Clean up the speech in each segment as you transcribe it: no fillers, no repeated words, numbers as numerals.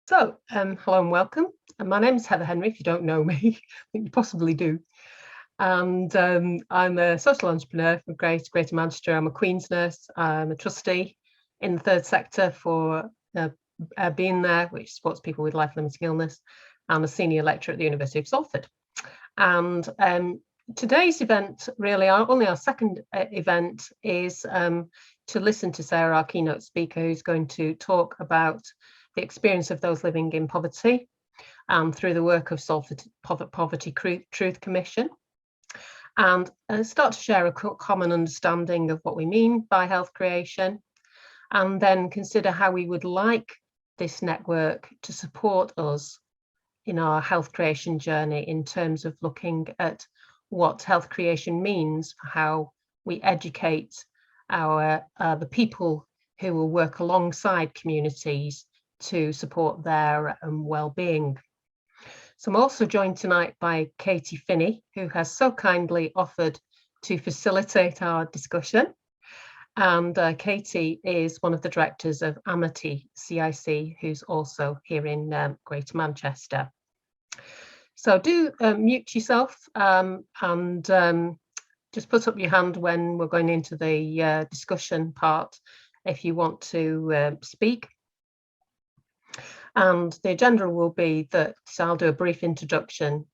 Hello and welcome. My name is Heather Henry, if you don't know me, I think you possibly do. And I'm a social entrepreneur from Greater Manchester. I'm a Queen's nurse. I'm a trustee in the third sector for Being There, which supports people with life-limiting illness. I'm a senior lecturer at the University of Salford. And today's event, really, only our second event, is to listen to Sarah, our keynote speaker, who's going to talk about the experience of those living in poverty through the work of Salford Poverty Truth Commission, and start to share a common understanding of what we mean by health creation, and then consider how we would like this network to support us in our health creation journey in terms of looking at what health creation means for how we educate the people who will work alongside communities to support their well-being. So I'm also joined tonight by Katie Finney, who has so kindly offered to facilitate our discussion. And Katie is one of the directors of Amity CIC, who's also here in Greater Manchester. So do mute yourself and just put up your hand when we're going into the discussion part if you want to speak. And the agenda will be that I'll do a brief introduction,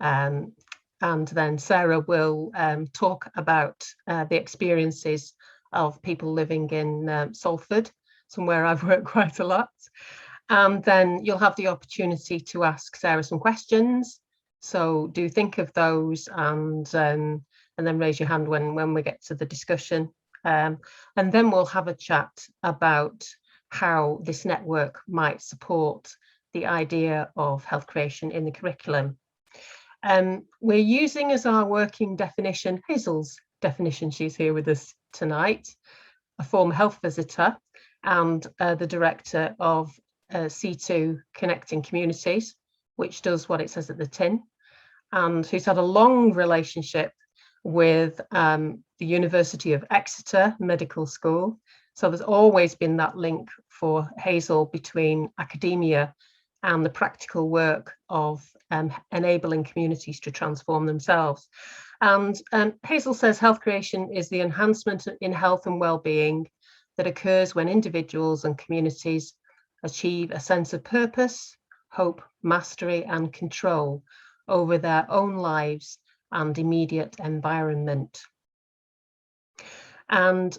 and then Sarah will talk about the experiences of people living in Salford, somewhere I've worked quite a lot. And then you'll have the opportunity to ask Sarah some questions. So do think of those and then raise your hand when we get to the discussion. And then we'll have a chat about how this network might support the idea of health creation in the curriculum. We're using as our working definition, Hazel's definition, she's here with us tonight, a former health visitor and the director of C2 Connecting Communities, which does what it says at the tin, and who's had a long relationship with the University of Exeter Medical School. So there's always been that link for Hazel between academia and the practical work of enabling communities to transform themselves. And Hazel says health creation is the enhancement in health and well-being that occurs when individuals and communities achieve a sense of purpose, hope, mastery, and control over their own lives and immediate environment. And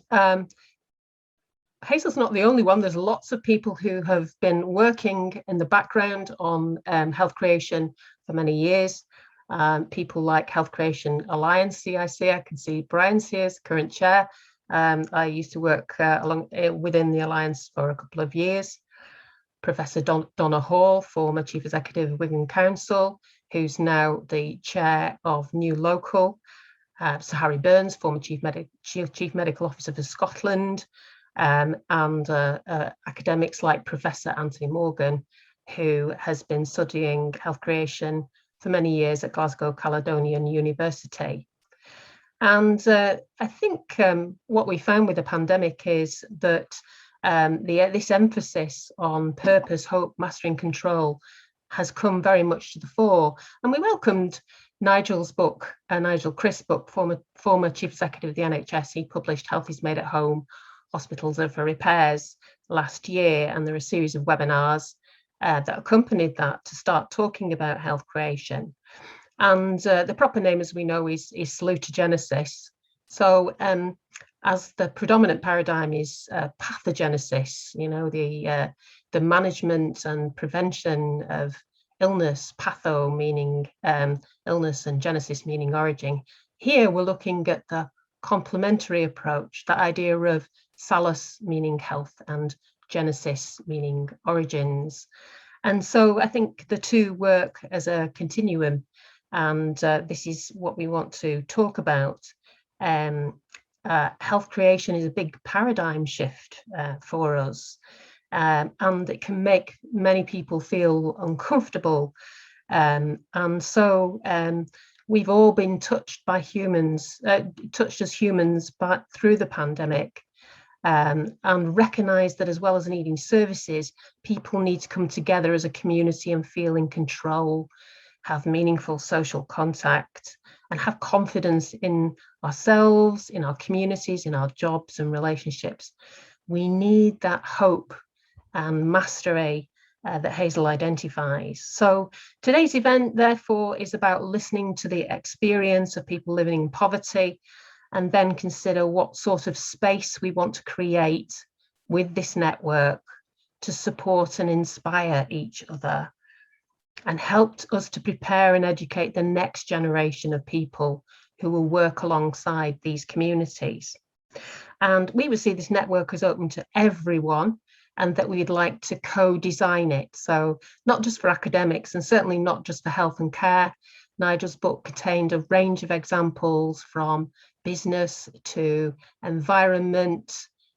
Hazel's not the only one. There's lots of people who have been working in the background on health creation for many years. People like Health Creation Alliance, CIC. I can see Brian's here, current chair. I used to work within the Alliance for a couple of years. Professor Donna Hall, former Chief Executive of Wigan Council, who's now the chair of New Local. Sir Harry Burns, former Chief Medical Officer for Scotland. And academics like Professor Anthony Morgan, who has been studying health creation for many years at Glasgow Caledonian University. And I think what we found with the pandemic is that this emphasis on purpose, hope, mastery and control has come very much to the fore. And we welcomed Nigel's book, Nigel Crisp's book, former Chief Executive of the NHS. He published Health is Made at Home, Hospitals Are for Repairs last year, and there are a series of webinars that accompanied that to start talking about health creation. And the proper name, as we know, is salutogenesis. So as the predominant paradigm is pathogenesis, you know, the management and prevention of illness, patho meaning illness and genesis meaning origin. Here we're looking at the complementary approach, the idea of salus meaning health and genesis meaning origins. And so I think the two work as a continuum, and this is what we want to talk about. Health creation is a big paradigm shift for us, and it can make many people feel uncomfortable. And so we've all been touched by humans, touched as humans, but through the pandemic. and recognise that as well as needing services, people need to come together as a community and feel in control, have meaningful social contact, and have confidence in ourselves, in our communities, in our jobs and relationships. We need that hope and mastery that Hazel identifies. So today's event, therefore, is about listening to the experience of people living in poverty, and then consider what sort of space we want to create with this network to support and inspire each other, and helped us to prepare and educate the next generation of people who will work alongside these communities. And we would see this network as open to everyone, and that we'd like to co-design it. So not just for academics, and certainly not just for health and care. Nigel's book contained a range of examples from business to environment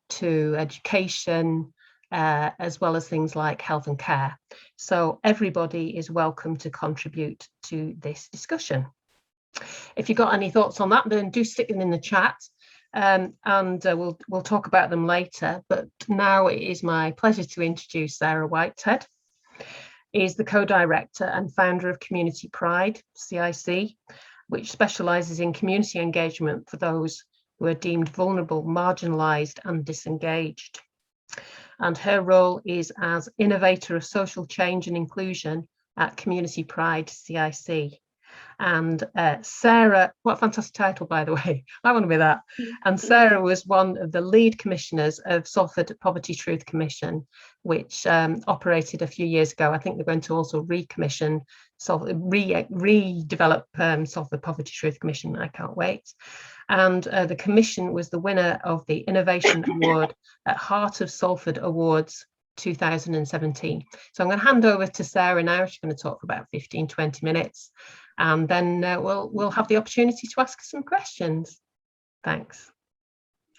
to education, as well as things like health and care. So everybody is welcome to contribute to this discussion. If you've got any thoughts on that, then do stick them in the chat. And we'll talk about them later. But now it is my pleasure to introduce Sarah Whitehead. Is the co-director and founder of Community Pride, CIC, which specialises in community engagement for those who are deemed vulnerable, marginalised and disengaged. And her role is as innovator of social change and inclusion at Community Pride, CIC. And Sarah, what a fantastic title, by the way. I want to be that. And Sarah was one of the lead commissioners of Salford Poverty Truth Commission, which operated a few years ago. I think they're going to also redevelop Salford Poverty Truth Commission. I can't wait. And the commission was the winner of the Innovation Award at Heart of Salford Awards 2017. So I'm going to hand over to Sarah now. She's going to talk for about 15-20 minutes. And then we'll have the opportunity to ask some questions. Thanks.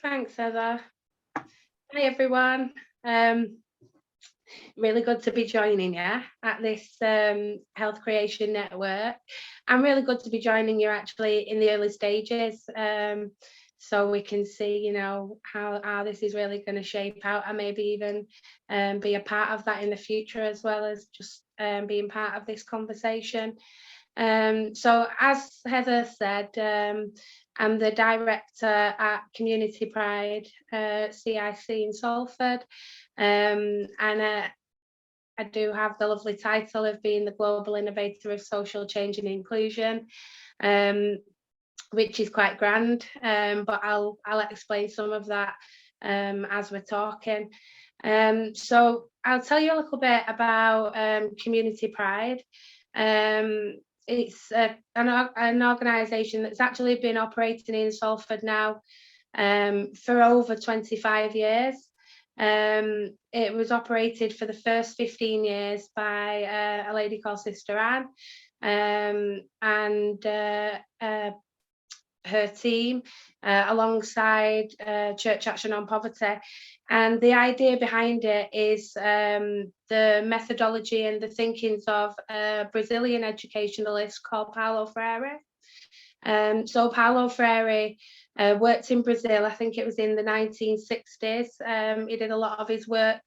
Thanks, Heather. Hi, everyone. Really good to be joining you at this Health Creation Network. I'm really good to be joining you actually in the early stages, so we can see, you know, how this is really going to shape out, and maybe even be a part of that in the future, as well as just being part of this conversation. So as Heather said, I'm the director at Community Pride, CIC in Salford, and I do have the lovely title of being the Global Innovator of Social Change and Inclusion, which is quite grand, but I'll explain some of that as we're talking. So I'll tell you a little bit about Community Pride. It's an organisation that's actually been operating in Salford now for over 25 years. It was operated for the first 15 years by a lady called Sister Anne, and her team, alongside Church Action on Poverty. And the idea behind it is the methodology and the thinkings of a Brazilian educationalist called Paulo Freire. So Paulo Freire worked in Brazil, I think it was in the 1960s. He did a lot of his work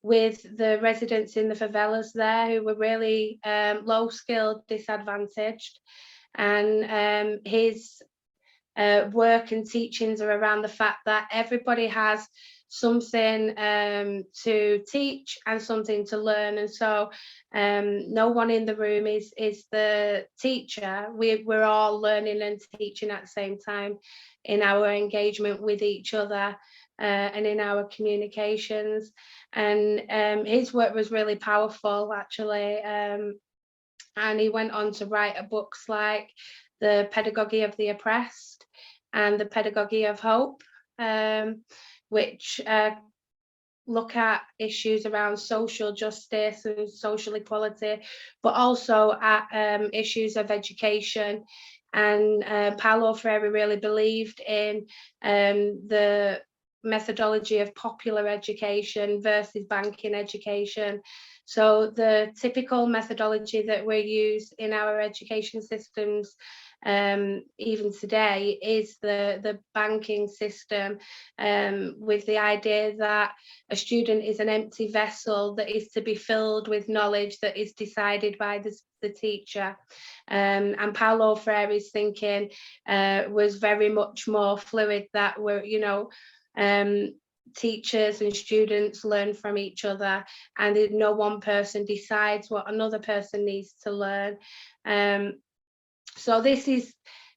with the residents in the favelas there, who were really low-skilled, disadvantaged. And his work and teachings are around the fact that everybody has something to teach and something to learn, and so no one in the room is the teacher. We're all learning and teaching at the same time in our engagement with each other and in our communications. And his work was really powerful, actually, and he went on to write books like The Pedagogy of the Oppressed and The Pedagogy of Hope, which look at issues around social justice and social equality, but also at issues of education. And Paulo Freire really believed in the methodology of popular education versus banking education. So the typical methodology that we use in our education systems even today, is the banking system, with the idea that a student is an empty vessel that is to be filled with knowledge that is decided by the teacher. And Paulo Freire's thinking was very much more fluid, that we're, teachers and students learn from each other, and no one person decides what another person needs to learn. So this is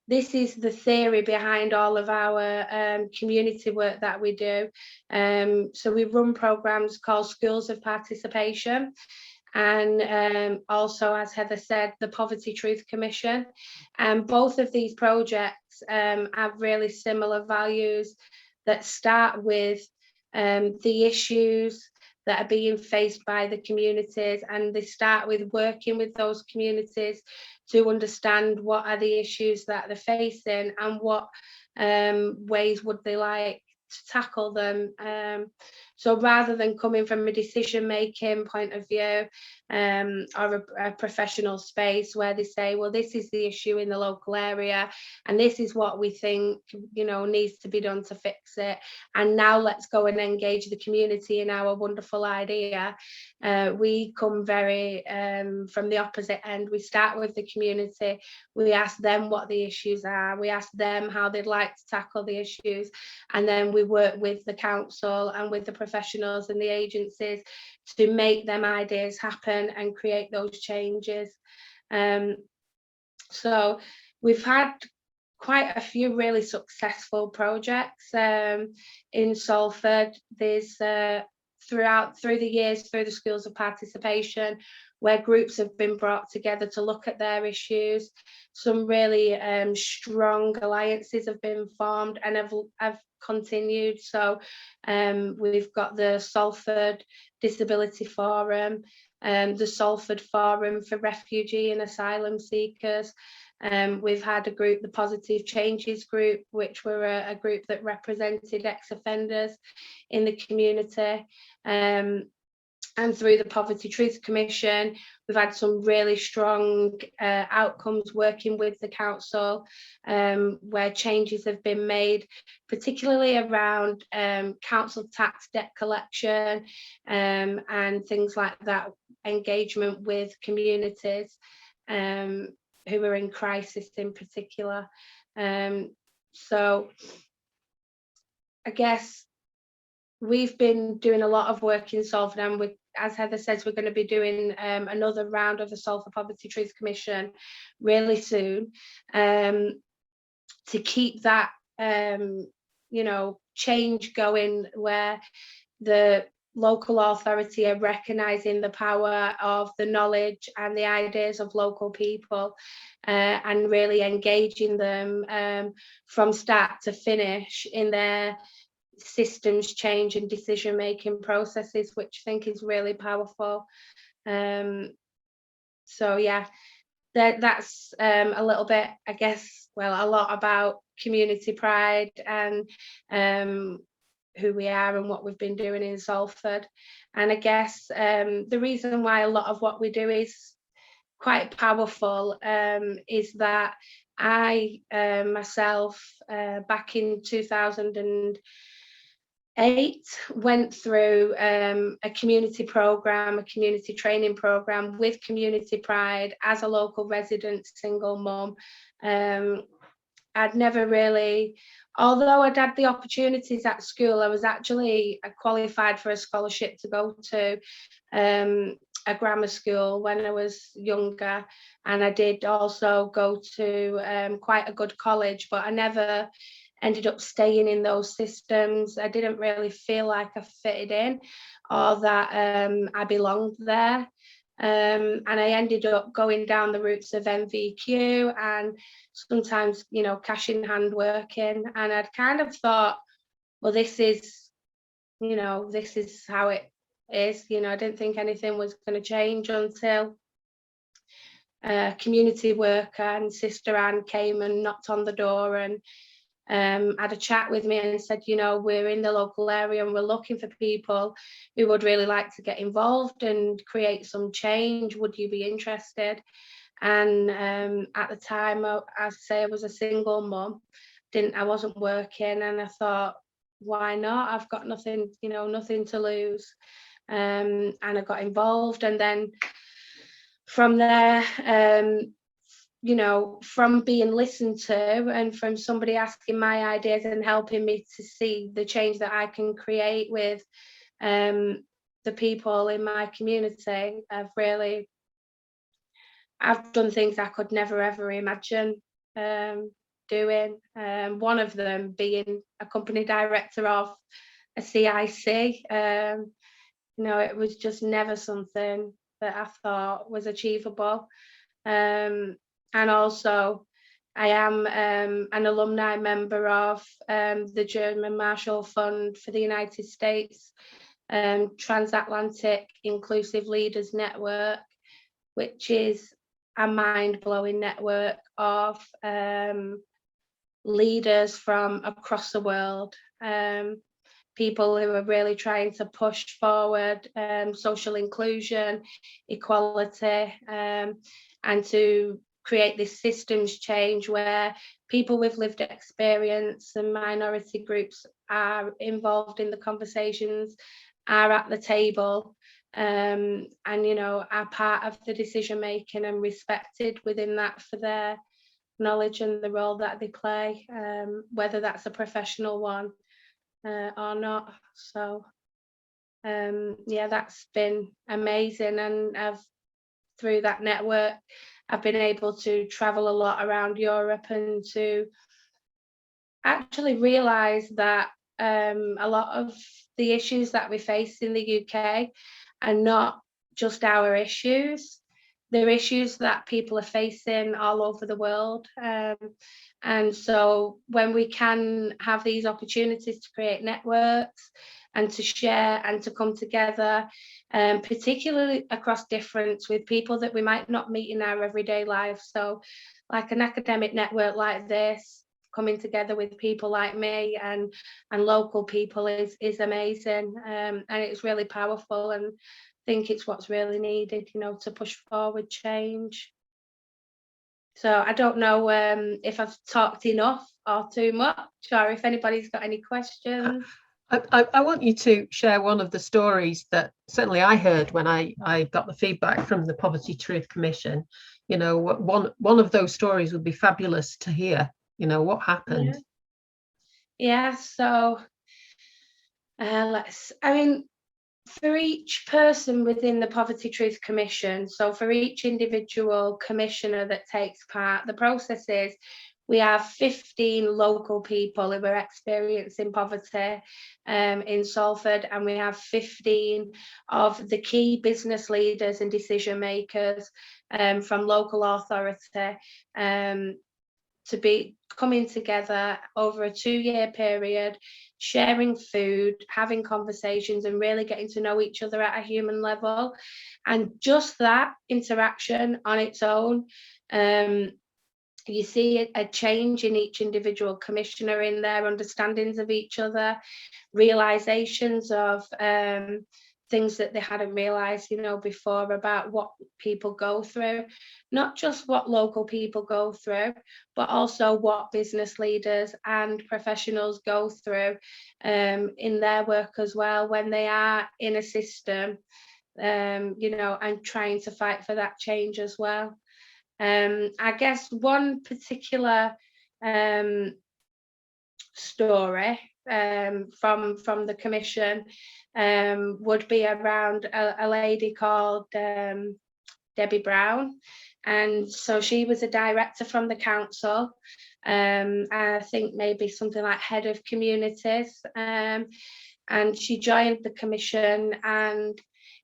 the theory behind all of our community work that we do. So we run programs called Schools of Participation, and also, as Heather said, the Poverty Truth Commission. And both of these projects have really similar values that start with the issues that are being faced by the communities, and they start with working with those communities to understand what are the issues that they're facing and what ways would they like to tackle them. So rather than coming from a decision-making point of view, or a professional space where they say, well, this is the issue in the local area and this is what we think, needs to be done to fix it, and now let's go and engage the community in our wonderful idea. We come very from the opposite end. We start with the community, we ask them what the issues are, we ask them how they'd like to tackle the issues, and then we work with the council and with the professionals and the agencies to make them ideas happen and create those changes. So we've had quite a few really successful projects in Salford. There's through the years, through the Schools of Participation, where groups have been brought together to look at their issues. Some really strong alliances have been formed and have continued. So we've got the Salford Disability Forum, the Salford Forum for Refugee and Asylum Seekers. We've had a group, the Positive Changes Group, which were a group that represented ex-offenders in the community. And through the Poverty Truth Commission, we've had some really strong outcomes working with the council, where changes have been made, particularly around council tax debt collection and things like that, engagement with communities who are in crisis in particular. So I guess we've been doing a lot of work in Salford, and as Heather says, we're going to be doing another round of the Salford Poverty Truth Commission really soon, to keep that change going, where the local authority are recognising the power of the knowledge and the ideas of local people, and really engaging them from start to finish in their systems change and decision making processes, which I think is really powerful. So yeah, that's a little bit, I guess, well, a lot about community pride and who we are and what we've been doing in Salford. And I guess the reason why a lot of what we do is quite powerful is that I myself back in 2008 went through a community program, a community training program with Community Pride as a local resident single mum. I'd never really, although I'd had the opportunities at school, I was actually qualified for a scholarship to go to a grammar school when I was younger, and I did also go to quite a good college, but I never ended up staying in those systems. I didn't really feel like I fitted in or that I belonged there. And I ended up going down the routes of MVQ and sometimes, cash in hand working. And I'd kind of thought, well, this is how it is. I didn't think anything was going to change until a community worker and Sister Anne came and knocked on the door and had a chat with me and said, we're in the local area and we're looking for people who would really like to get involved and create some change. Would you be interested? And at the time, as I say, I was a single mum. I wasn't working, and I thought, why not? I've got nothing, nothing to lose. And I got involved, and then from there, from being listened to and from somebody asking my ideas and helping me to see the change that I can create with the people in my community, I've done things I could never ever imagine doing. One of them being a company director of a CIC. It was just never something that I thought was achievable. And also, I am an alumni member of the German Marshall Fund for the United States Transatlantic Inclusive Leaders Network, which is a mind-blowing network of leaders from across the world, people who are really trying to push forward social inclusion, equality, and to create this systems change where people with lived experience and minority groups are involved in the conversations, are at the table, and are part of the decision making and respected within that for their knowledge and the role that they play, whether that's a professional one or not. So that's been amazing, and through that network I've been able to travel a lot around Europe and to actually realise that a lot of the issues that we face in the UK are not just our issues. They're issues that people are facing all over the world. And so when we can have these opportunities to create networks and to share and to come together, particularly across difference with people that we might not meet in our everyday life. So like an academic network like this, coming together with people like me and local people is amazing, and it's really powerful, and I think it's what's really needed, to push forward change. So I don't know if I've talked enough or too much, or if anybody's got any questions. I want you to share one of the stories that certainly I heard when I got the feedback from the Poverty Truth Commission. One of those stories would be fabulous to hear. What happened? So for each person within the Poverty Truth Commission, so for each individual commissioner that takes part, the process is we have 15 local people who are experiencing poverty in Salford, and we have 15 of the key business leaders and decision makers from local authority to be coming together over a 2-year period, sharing food, having conversations, and really getting to know each other at a human level. And just that interaction on its own, you see a change in each individual commissioner in their understandings of each other, realizations of things that they hadn't realized, before about what people go through, not just what local people go through, but also what business leaders and professionals go through in their work as well when they are in a system, and trying to fight for that change as well. I guess one particular story from the commission would be around a lady called Debbie Brown, and so she was a director from the council, I think maybe something like head of communities, and she joined the commission, and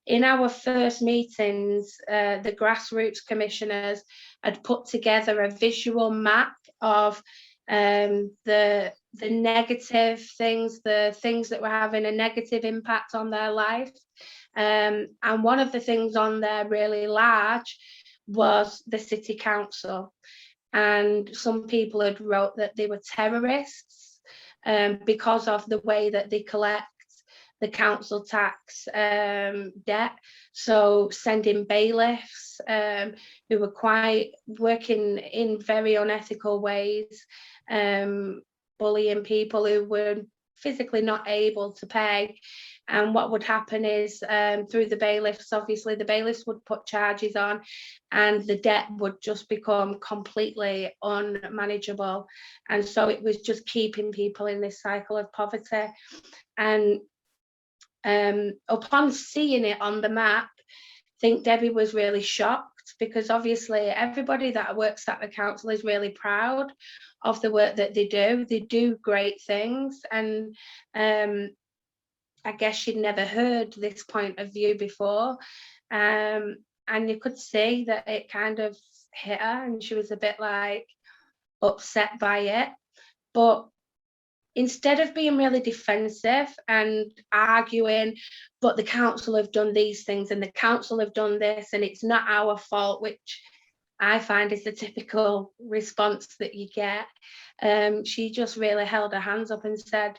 in our first meetings the grassroots commissioners had put together a visual map of the negative things, the things that were having a negative impact on their life. And one of the things on there really large was the city council. And some people had wrote that they were terrorists because of the way that they collect the council tax debt. So sending bailiffs who were quite working in very unethical ways, bullying people who were physically not able to pay. And what would happen is through the bailiffs, obviously the bailiffs would put charges on and the debt would just become completely unmanageable. And so it was just keeping people in this cycle of poverty. And upon seeing it on the map, I think Debbie was really shocked, because obviously everybody that works at the council is really proud of the work that they do. They do great things, and I guess she'd never heard this point of view before, and you could see that it kind of hit her, and she was a bit like upset by it. But instead of being really defensive and arguing, but the council have done these things and the council have done this and it's not our fault, which I find is the typical response that you get, she just really held her hands up and said,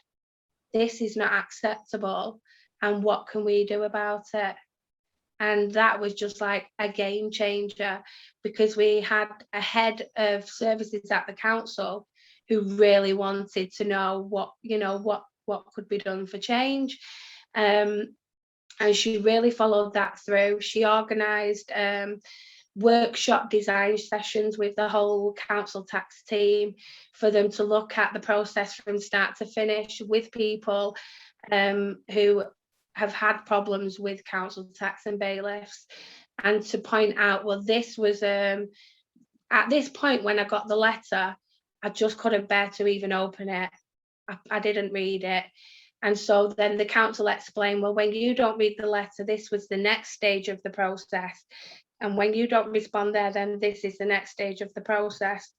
this is not acceptable, and what can we do about it? And that was just like a game changer, because we had a head of services at the council who really wanted to know what could be done for change. And she really followed that through. She organised workshop design sessions with the whole council tax team for them to look at the process from start to finish with people who have had problems with council tax and bailiffs, and to point out, well, this was at this point when I got the letter, I just couldn't bear to even open it. I didn't read it. And so then the council explained, well, when you don't read the letter, this was the next stage of the process. And when you don't respond there, then this is the next stage of the process.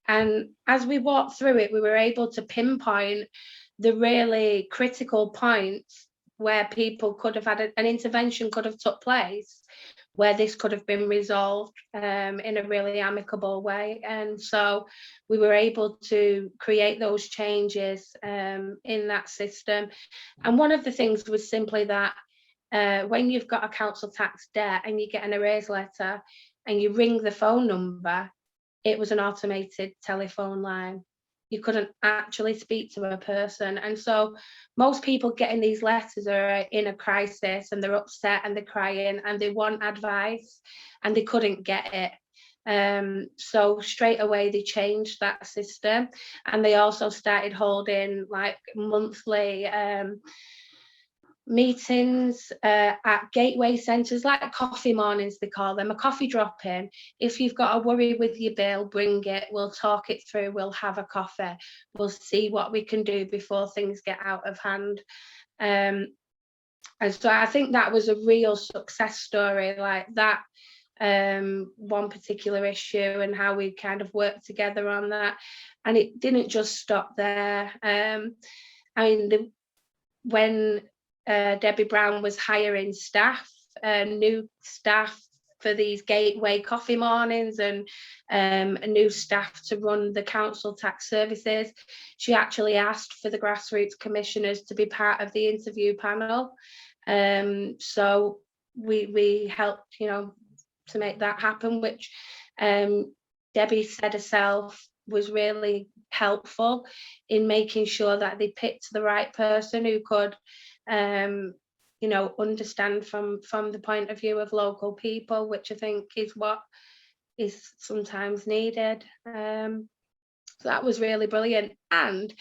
And as we walked through it, we were able to pinpoint the really critical points where people could have had an intervention could have took place, where this could have been resolved in a really amicable way. And so we were able to create those changes in that system. And one of the things was simply that when you've got a council tax debt and you get an arrears letter and you ring the phone number, it was an automated telephone line. You couldn't actually speak to a person. And so most people getting these letters are in a crisis and they're upset and they're crying and they want advice and they couldn't get it. So straight away they changed that system, and they also started holding like monthly meetings at gateway centres, like coffee mornings they call them, a coffee drop-in. If you've got a worry with your bill, bring it, we'll talk it through, we'll have a coffee, we'll see what we can do before things get out of hand. And so I think that was a real success story, like that one particular issue, and how we kind of worked together on that. And it didn't just stop there. I mean, when Debbie Brown was hiring staff, new staff for these gateway coffee mornings, and new staff to run the council tax services, she actually asked for the grassroots commissioners to be part of the interview panel. So we helped, to make that happen, which Debbie said herself was really helpful in making sure that they picked the right person who could understand from the point of view of local people, which I think is what is sometimes needed. So that was really brilliant. And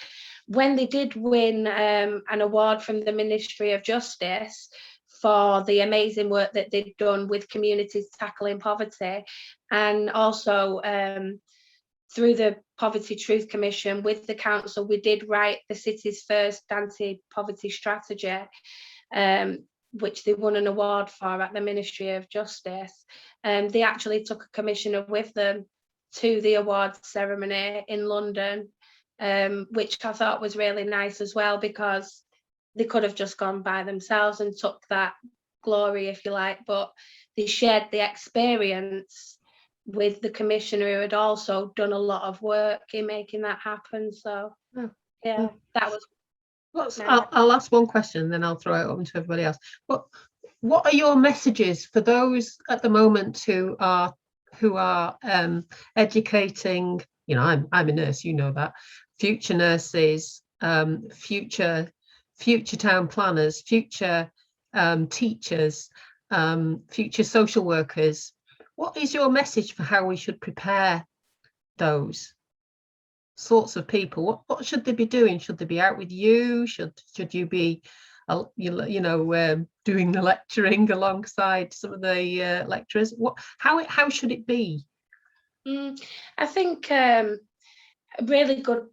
when they did win an award from the Ministry of Justice for the amazing work that they'd done with communities tackling poverty, and also through the Poverty Truth Commission with the council, we did write the city's first anti-poverty strategy, which they won an award for at the Ministry of Justice. They actually took a commissioner with them to the awards ceremony in London, which I thought was really nice as well, because they could have just gone by themselves and took that glory, if you like, but they shared the experience with the commissioner who had also done a lot of work in making that happen. So that was I'll ask one question, then I'll throw it open to everybody else. What are your messages for those at the moment who are educating? You know, I'm a nurse, you know that. Future nurses, future town planners, future teachers, future social workers. What is your message for how we should prepare those sorts of people? What should they be doing? Should they be out with you? Should you be doing the lecturing alongside some of the lecturers? How should it be? I think a really good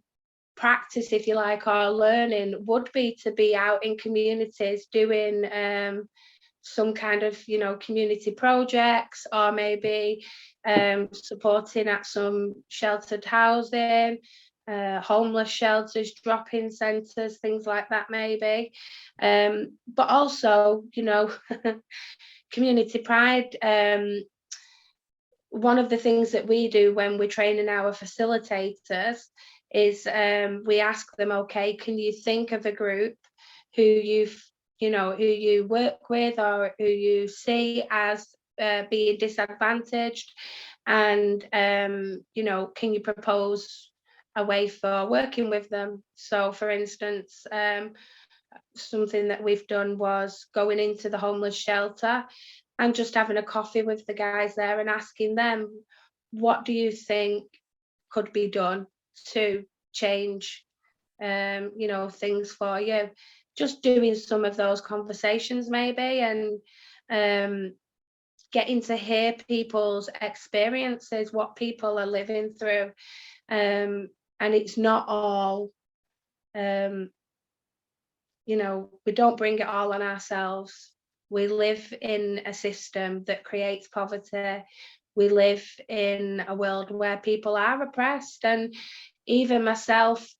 practice, if you like, or learning would be to be out in communities doing some kind of, community projects, or maybe supporting at some sheltered housing, homeless shelters, drop-in centres, things like that maybe. But also, community pride. One of the things that we do when we're training our facilitators is we ask them, okay, can you think of a group who you work with or who you see as being disadvantaged, and can you propose a way for working with them? So for instance, something that we've done was going into the homeless shelter and just having a coffee with the guys there and asking them, what do you think could be done to change things for you? Just doing some of those conversations maybe, and getting to hear people's experiences, what people are living through, and it's not all we don't bring it all on ourselves. We live in a system that creates poverty. We live in a world where people are oppressed, and even myself,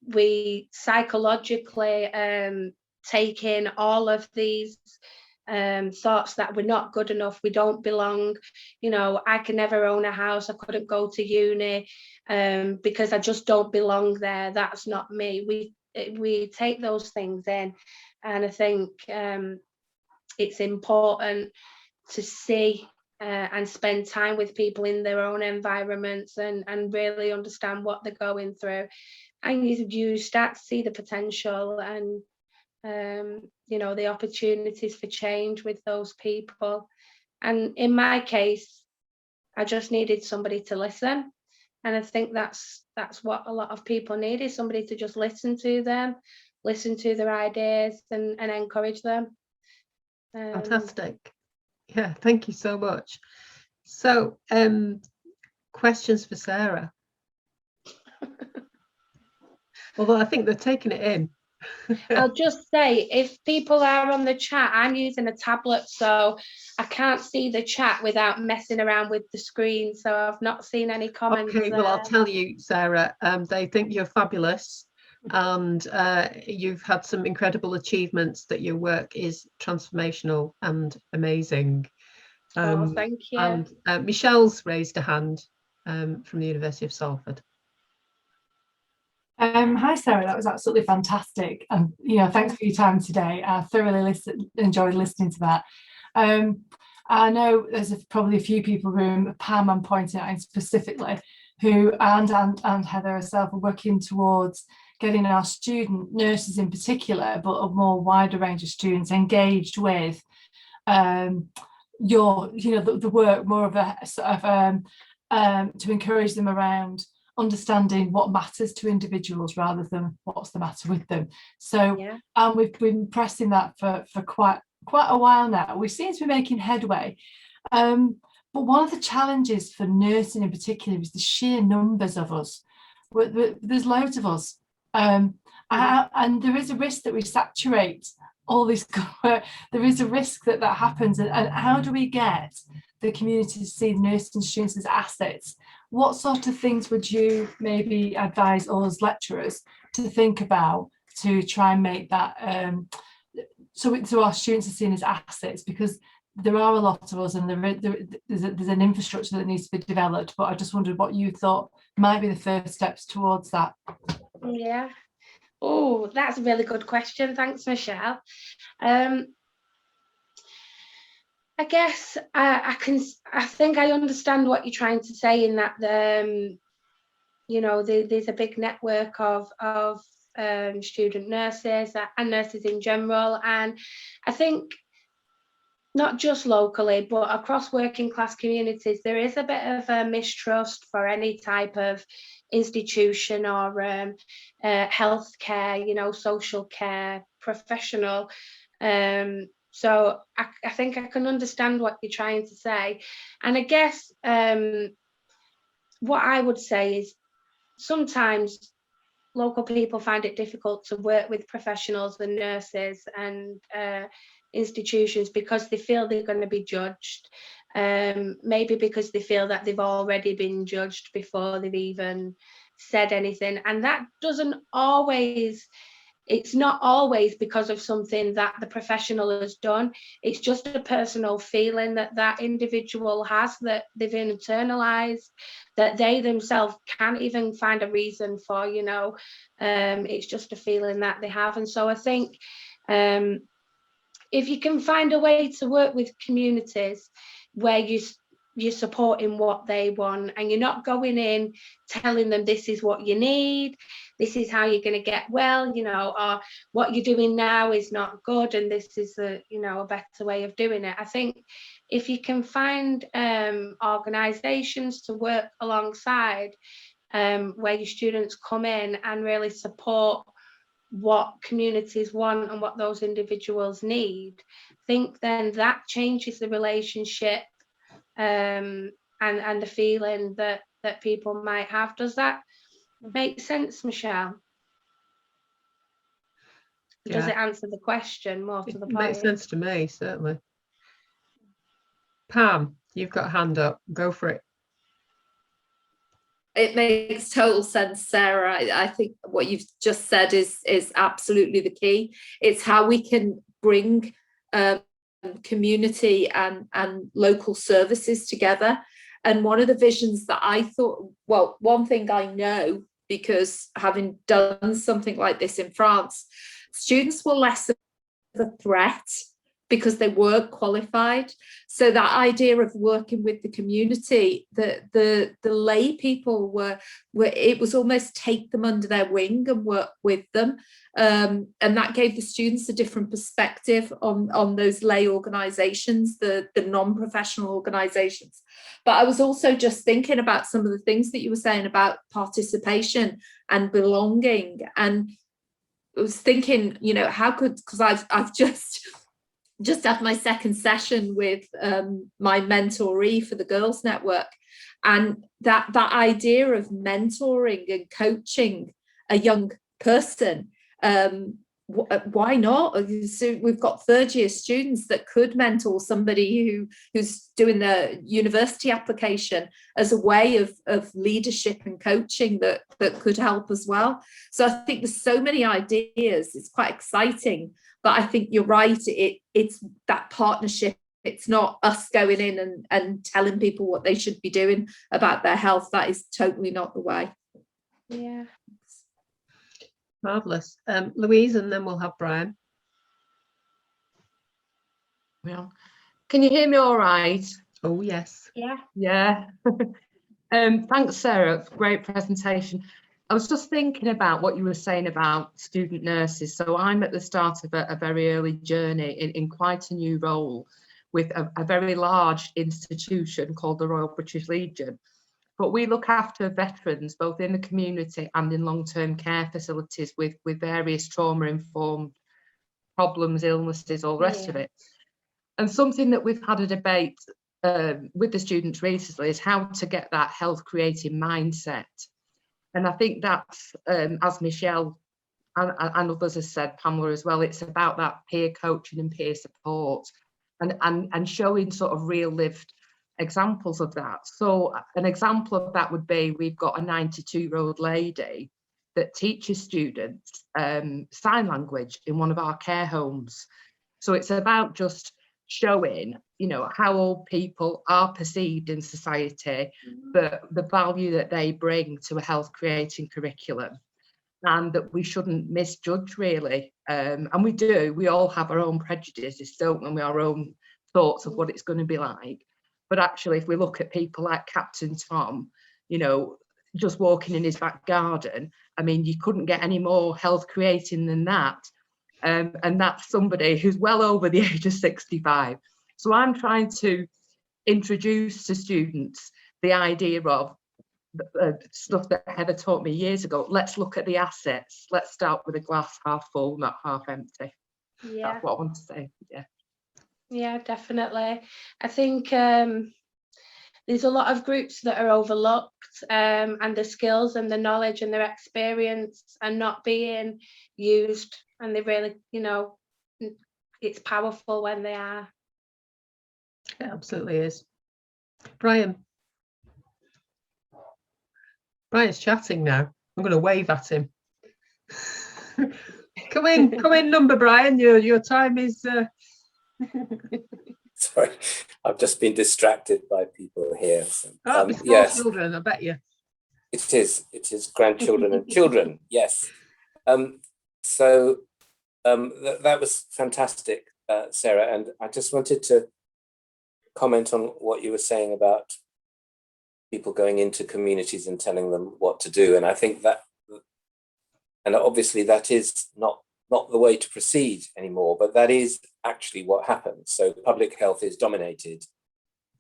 we psychologically take in all of these thoughts that we're not good enough, we don't belong. I can never own a house, I couldn't go to uni because I just don't belong there. That's not me. We take those things in, and I think it's important to see and spend time with people in their own environments and really understand what they're going through, and you start to see the potential and the opportunities for change with those people. And in my case, I just needed somebody to listen, and I think that's what a lot of people need, is somebody to just listen to them, listen to their ideas, and encourage them. Fantastic. Yeah, thank you so much. So, questions for Sarah. Although I think they're taking it in. I'll just say, if people are on the chat, I'm using a tablet, so I can't see the chat without messing around with the screen, so I've not seen any comments. Okay, well, I'll tell you, Sarah, they think you're fabulous, and you've had some incredible achievements, that your work is transformational and amazing. Thank you. And Michelle's raised a hand from the University of Salford. Hi Sarah, that was absolutely fantastic, and thanks for your time today. I thoroughly enjoyed listening to that. I know there's probably a few people in the room, Pam I'm pointing out specifically, who and Heather herself are working towards getting our student nurses in particular, but a more wider range of students, engaged with the work, more of a sort of to encourage them around understanding what matters to individuals rather than what's the matter with them. So we've been pressing that for quite a while now. We seem to be making headway, but one of the challenges for nursing in particular is the sheer numbers of us. There's loads of us, and there is a risk that we saturate all this work. There is a risk that happens, and how do we get the community to see nursing students as assets? What sort of things would you maybe advise us lecturers to think about to try and make that so our students are seen as assets? Because there are a lot of us, and there's an infrastructure that needs to be developed, but I just wondered what you thought might be the first steps towards that. Yeah, Oh, that's a really good question. Thanks, Michelle. I guess I think I understand what you're trying to say in that you know, there's a big network of student nurses and nurses in general, and I think not just locally but across working class communities there is a bit of a mistrust for any type of institution or healthcare, you know, social care professional. So I think I can understand what you're trying to say, and I guess what I would say is sometimes local people find it difficult to work with professionals and nurses and institutions because they feel they're going to be judged, maybe because they feel that they've already been judged before they've even said anything, and that doesn't always, it's not always because of something that the professional has done. It's just a personal feeling that that individual has, that they've internalized, that they themselves can't even find a reason for, you know. It's just a feeling that they have. And so I think if you can find a way to work with communities where you're supporting what they want and you're not going in telling them this is what you need, this is how you're going to get well, you know, or what you're doing now is not good and this is a, you know, a better way of doing it. I think if you can find organisations to work alongside where your students come in and really support what communities want and what those individuals need, I think then that changes the relationship and the feeling that people might have. Does that make sense, Michelle? Yeah. Does it answer the question more to the point? It makes sense to me, certainly. Pam, you've got a hand up. Go for it. It makes total sense, Sarah. I think what you've just said is absolutely the key. It's how we can bring community and local services together. And one of the visions that I thought, well, one thing I know, because having done something like this in France, students were less of a threat because they weren't qualified. So that idea of working with the community, the lay people were it was almost take them under their wing and work with them. And that gave the students a different perspective on those lay organisations, the non-professional organisations. But I was also just thinking about some of the things that you were saying about participation and belonging. And I was thinking, you know, how could, because I've just had my second session with my mentoree for the Girls Network, and that idea of mentoring and coaching a young person, why not? So we've got third-year students that could mentor somebody who's doing the university application as a way of leadership and coaching that could help as well. So I think there's so many ideas. It's quite exciting, but I think you're right. It's that partnership. It's not us going in and telling people what they should be doing about their health. That is totally not the way. Yeah. Marvellous. Louise, and then we'll have Brian. Well, can you hear me all right? Oh, yes. Yeah. Yeah. Thanks, Sarah. Great presentation. I was just thinking about what you were saying about student nurses. So I'm at the start of a very early journey in quite a new role with a very large institution called the Royal British Legion. But we look after veterans both in the community and in long-term care facilities with various trauma-informed problems, illnesses, all the rest of it. And something that we've had a debate with the students recently is how to get that health-creating mindset. And I think that's, as Michelle and others have said, Pamela as well, it's about that peer coaching and peer support and showing sort of real lived examples of that. So an example of that would be, we've got a 92-year-old lady that teaches students sign language in one of our care homes. So it's about just showing, you know, how old people are perceived in society, the value that they bring to a health creating curriculum. and that we shouldn't misjudge, really. And we all have our own prejudices, don't we, our own thoughts of what it's going to be like. But actually, if we look at people like Captain Tom, you know, just walking in his back garden, I mean, you couldn't get any more health creating than that. And that's somebody who's well over the age of 65. So I'm trying to introduce to students the idea of stuff that Heather taught me years ago. Let's look at the assets. Let's start with a glass half full, not half empty. Yeah, that's what I want to say. Yeah, definitely. I think there's a lot of groups that are overlooked, and the skills and the knowledge and their experience are not being used, and they really, you know, it's powerful when they are. It absolutely is. Brian's chatting now. I'm going to wave at him. Come in, number Brian. Your time is. Sorry, I've just been distracted by people here. So, yes, children, I bet you. It is grandchildren and children. Yes. So that was fantastic, Sarah. And I just wanted to comment on what you were saying about people going into communities and telling them what to do. And I think that, and obviously that is not the way to proceed anymore, but that is actually what happens. So public health is dominated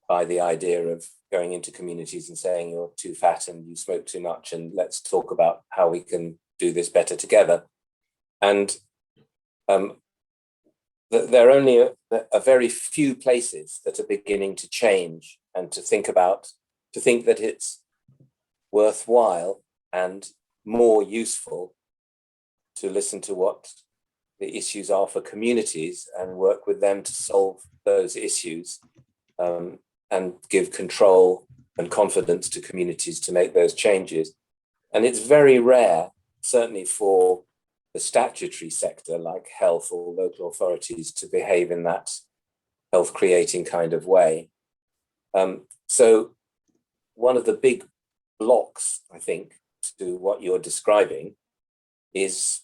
by the idea of going into communities and saying you're too fat and you smoke too much, and let's talk about how we can do this better together. And there are only a very few places that are beginning to change and to think that it's worthwhile and more useful to listen to what the issues are for communities and work with them to solve those issues, and give control and confidence to communities to make those changes. And it's very rare, certainly for the statutory sector like health or local authorities, to behave in that health creating kind of way. So one of the big blocks, I think, to what you're describing is,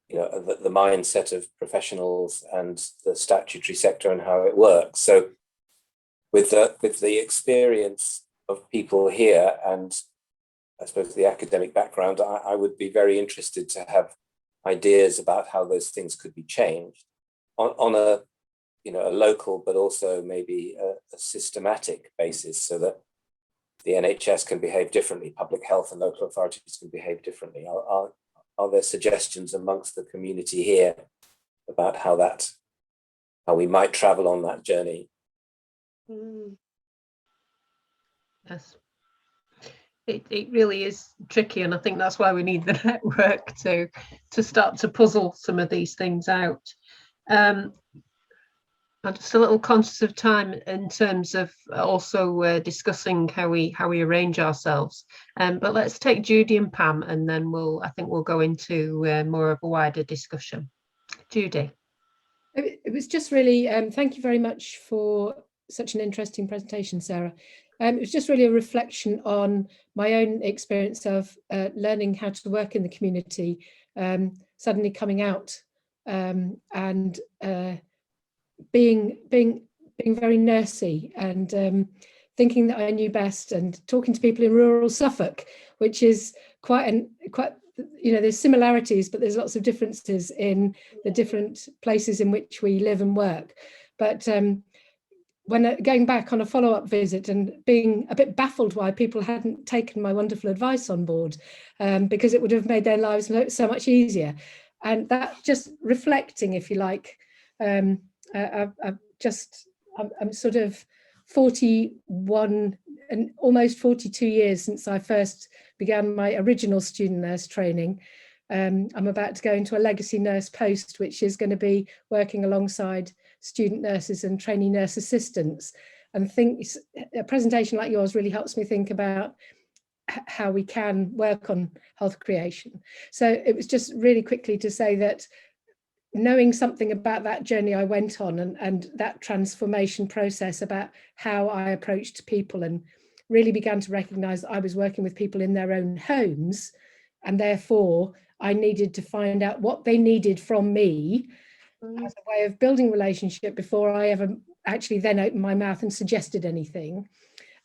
you know, the mindset of professionals and the statutory sector and how it works. So with the experience of people here and I suppose the academic background, I would be very interested to have ideas about how those things could be changed on a, you know, a local but also maybe a systematic basis, so that the NHS can behave differently, public health and local authorities can behave differently. Are there suggestions amongst the community here about how we might travel on that journey? Yes, it really is tricky, and I think that's why we need the network to start to puzzle some of these things out. I'm just a little conscious of time in terms of also discussing how we arrange ourselves. But let's take Judy and Pam, and then I think we'll go into more of a wider discussion. Judy. It was just really, thank you very much for such an interesting presentation, Sarah. It was just really a reflection on my own experience of learning how to work in the community, suddenly coming out and being very nursey and thinking that I knew best, and talking to people in rural Suffolk, which is quite, you know, there's similarities, but there's lots of differences in the different places in which we live and work. But when going back on a follow-up visit and being a bit baffled why people hadn't taken my wonderful advice on board, because it would have made their lives so much easier. And that just reflecting, if you like, I'm sort of 41 and almost 42 years since I first began my original student nurse training. I'm about to go into a legacy nurse post, which is going to be working alongside student nurses and trainee nurse assistants. And think a presentation like yours really helps me think about how we can work on health creation. So it was just really quickly to say that knowing something about that journey I went on and that transformation process about how I approached people, and really began to recognize that I was working with people in their own homes, and therefore I needed to find out what they needed from me as a way of building relationship before I ever actually then opened my mouth and suggested anything.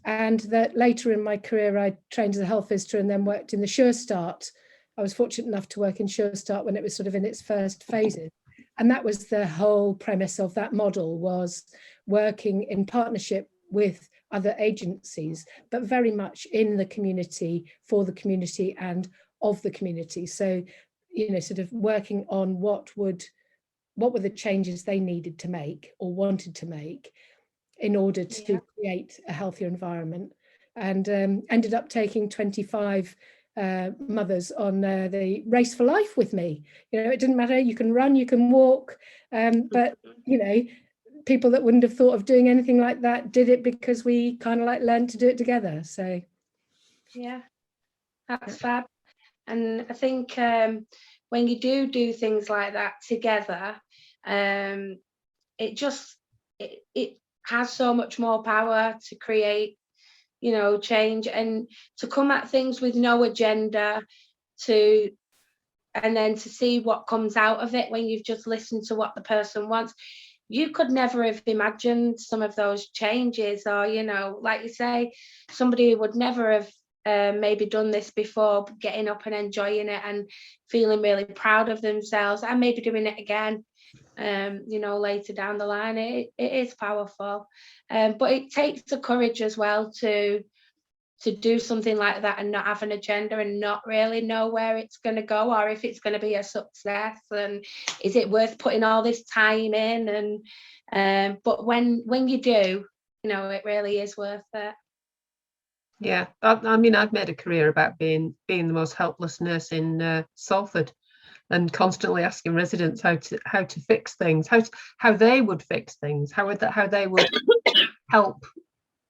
And that later in my career, I trained as a health visitor and then worked in the Sure Start. I was fortunate enough to work in Sure Start when it was sort of in its first phases. And that was the whole premise of that model, was working in partnership with other agencies, but very much in the community, for the community and of the community. So, you know, sort of working on what were the changes they needed to make or wanted to make in order to create a healthier environment, and ended up taking 25 mothers on the Race for Life with me. You know, it didn't matter, you can run, you can walk, but, you know, people that wouldn't have thought of doing anything like that did it because we kind of like learned to do it together. So yeah, that's fab. And I think when you do things like that together, it has so much more power to create, you know, change, and to come at things with no agenda, and then to see what comes out of it when you've just listened to what the person wants. You could never have imagined some of those changes, or, you know, like you say, somebody would never have maybe done this before, getting up and enjoying it and feeling really proud of themselves, and maybe doing it again, you know, later down the line. It is powerful, but it takes the courage as well to do something like that and not have an agenda and not really know where it's going to go, or if it's going to be a success, and is it worth putting all this time in. And but when you do, you know, it really is worth it. Yeah, I mean, I've made a career about being the most helpless nurse in Salford, and constantly asking residents how to fix things, how they would fix things, how they would help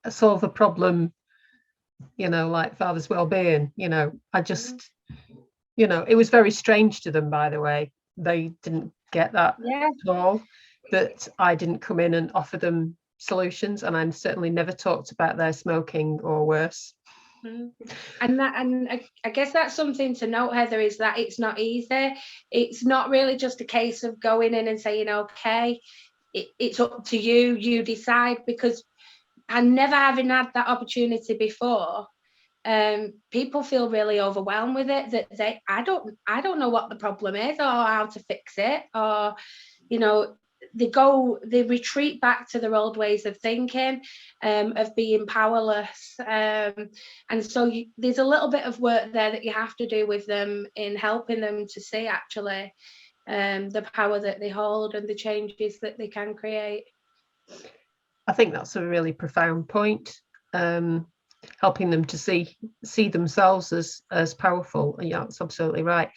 solve a problem, you know, like father's well-being. You know, I just, you know, it was very strange to them, by the way. They didn't get that at all, that I didn't come in and offer them solutions, and I'm certainly never talked about their smoking or worse. And I guess that's something to note, Heather, is that it's not easy. It's not really just a case of going in and saying, okay, it's up to you, you decide, because and never having had that opportunity before, people feel really overwhelmed with it, that I don't know what the problem is or how to fix it, or, you know, they retreat back to their old ways of thinking, of being powerless, and so there's a little bit of work there that you have to do with them in helping them to see actually the power that they hold and the changes that they can create. I think that's a really profound point, helping them to see themselves as powerful. Yeah, that's absolutely right.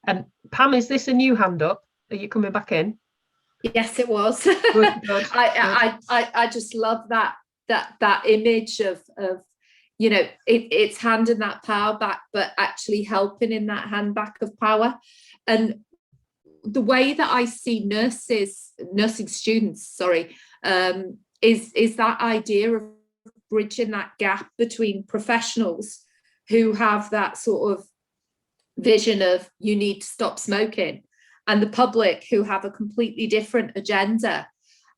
And Pam, is this a new hand up? Are you coming back in? Yes, it was. Good. I just love that image of you know, it's handing that power back, but actually helping in that hand back of power. And the way that I see nursing students, is that idea of bridging that gap between professionals who have that sort of vision of you need to stop smoking, and the public who have a completely different agenda.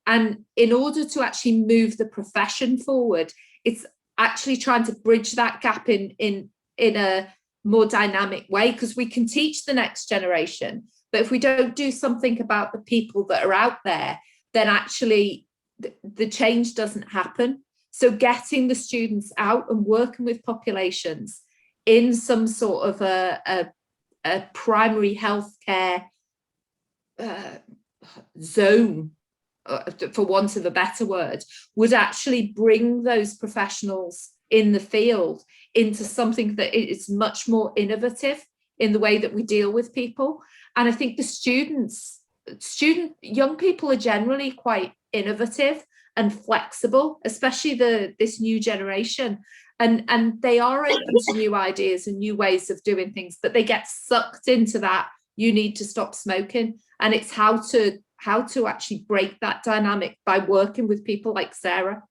And in order to actually move the profession forward, it's actually trying to bridge that gap in a more dynamic way, because we can teach the next generation, but if we don't do something about the people that are out there, then actually the change doesn't happen. So getting the students out and working with populations in some sort of a primary healthcare zone, for want of a better word, would actually bring those professionals in the field into something that is much more innovative in the way that we deal with people. And I think the young people are generally quite innovative and flexible, especially this new generation. And they are open to new ideas and new ways of doing things, but they get sucked into that, you need to stop smoking. And it's how to actually break that dynamic by working with people like Sarah,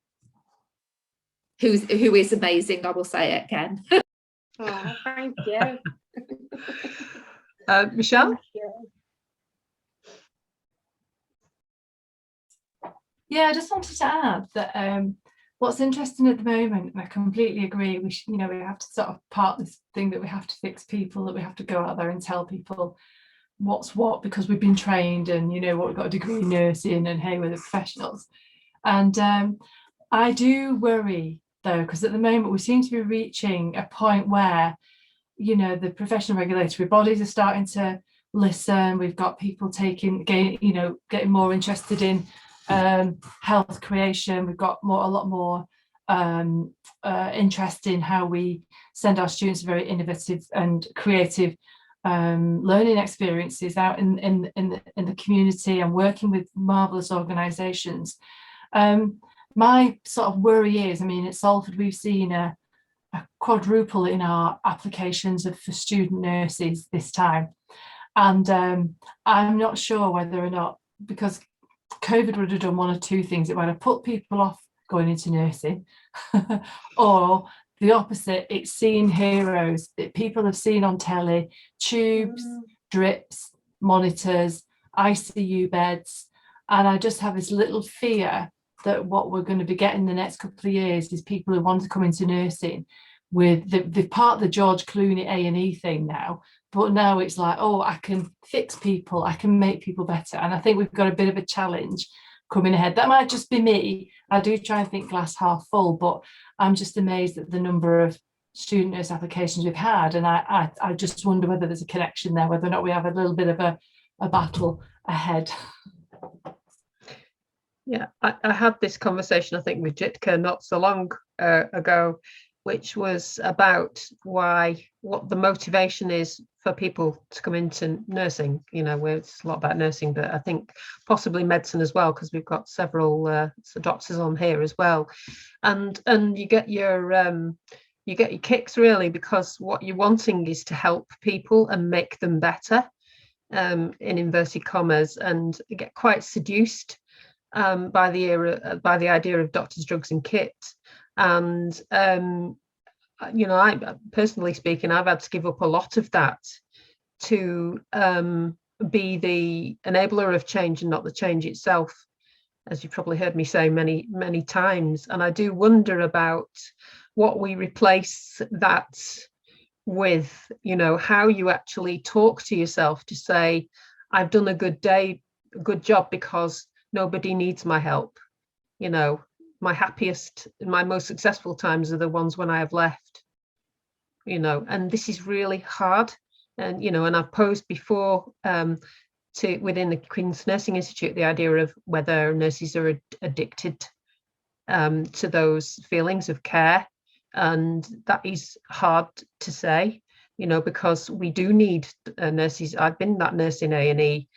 who is amazing, I will say it again. Oh, thank you. Michelle? Yeah, I just wanted to add that what's interesting at the moment, and I completely agree, we have to sort of part this thing that we have to fix people, that we have to go out there and tell people what's what, because we've been trained and what, we've got a degree in nursing and hey, we're the professionals. And I do worry though, because at the moment we seem to be reaching a point where the professional regulatory bodies are starting to listen. We've got people getting more interested in health creation. We've got a lot more interest in how we send our students very innovative and creative learning experiences out in the community and working with marvelous organisations. My sort of worry is, at Salford we've seen a quadruple in our applications for student nurses this time, and I'm not sure whether or not, because COVID would have done one or two things. It would have put people off going into nursing or the opposite, it's seen heroes that people have seen on telly, tubes, drips, monitors, ICU beds, and I just have this little fear that what we're going to be getting the next couple of years is people who want to come into nursing with the part of the George Clooney A&E thing now, but now it's like, oh, I can fix people, I can make people better. And I think we've got a bit of a challenge coming ahead. That might just be me. I do try and think glass half full, but I'm just amazed at the number of student nurse applications we've had. And I just wonder whether there's a connection there, whether or not we have a little bit of a battle ahead. Yeah, I had this conversation, I think, with Jitka not so long ago, which was about what the motivation is for people to come into nursing. Where it's a lot about nursing, but I think possibly medicine as well, because we've got several doctors on here as well, and you get your kicks really, because what you're wanting is to help people and make them better, in inverted commas, and get quite seduced by the idea of doctors, drugs and kit. And I personally speaking, I've had to give up a lot of that to be the enabler of change and not the change itself, as you've probably heard me say many times. And I do wonder about what we replace that with, how you actually talk to yourself to say, I've done a good job because nobody needs my help. My happiest, my most successful times are the ones when I have left, and this is really hard. And, and I've posed before within the Queen's Nursing Institute, the idea of whether nurses are addicted to those feelings of care. And that is hard to say, because we do need nurses. I've been that nurse in A&E,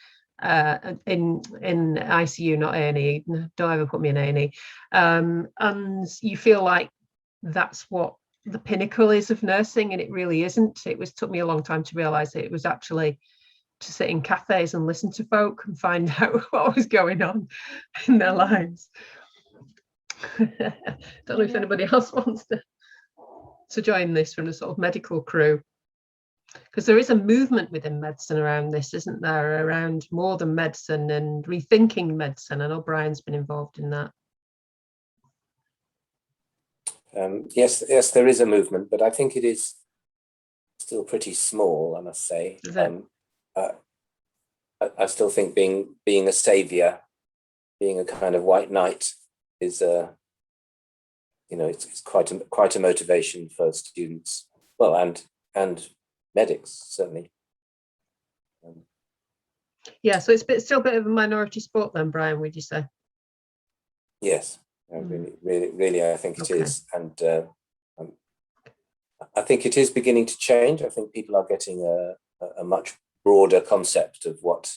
in ICU, not A&E. Don't ever put me in A&E. And you feel like that's what the pinnacle is of nursing, and it really isn't. Took me a long time to realise that it was actually to sit in cafes and listen to folk and find out what was going on in their lives. Don't know if anybody else wants to join this from the sort of medical crew, because there is a movement within medicine around this, isn't there, around more than medicine and rethinking medicine. I know Brian's been involved in that. Yes, there is a movement, but I think it is still pretty small, I must say. I still think being a saviour, being a kind of white knight, is it's quite a motivation for students, well, and medics certainly. Yeah, so it's still a bit of a minority sport then, Brian, would you say? Yes, really, I think it is, and I think it is beginning to change. I think people are getting a much broader concept of what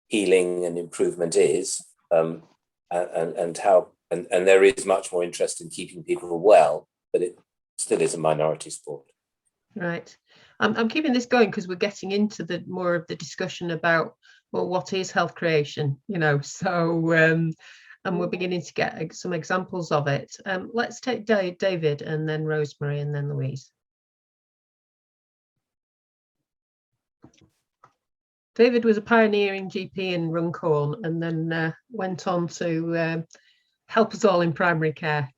healing and improvement is, and how, and there is much more interest in keeping people well, but it still is a minority sport. Right. I'm keeping this going because we're getting into the more of the discussion about, well, what is health creation, so and we're beginning to get some examples of it. Let's take David and then Rosemary and then Louise. David was a pioneering GP in Runcorn and then went on to help us all in primary care.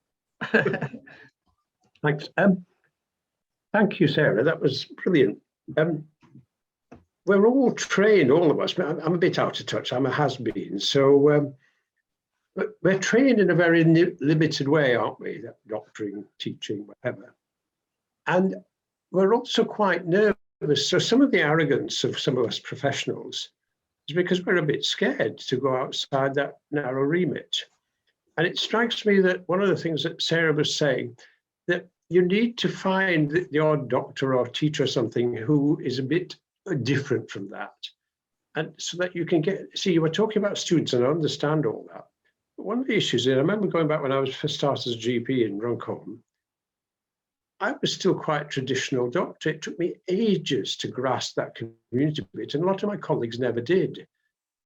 Thanks. Thank you, Sarah. That was brilliant. We're all trained, all of us. I'm a bit out of touch. I'm a has-been. So we're trained in a very limited way, aren't we? Doctoring, teaching, whatever. And we're also quite nervous. So some of the arrogance of some of us professionals is because we're a bit scared to go outside that narrow remit. And it strikes me that one of the things that Sarah was saying, that you need to find the odd doctor or teacher or something who is a bit different from that. And so that you can see, you were talking about students and I understand all that. But one of the issues is, I remember going back when I was first started as a GP in Runcorn, I was still quite traditional doctor. It took me ages to grasp that community bit, and a lot of my colleagues never did.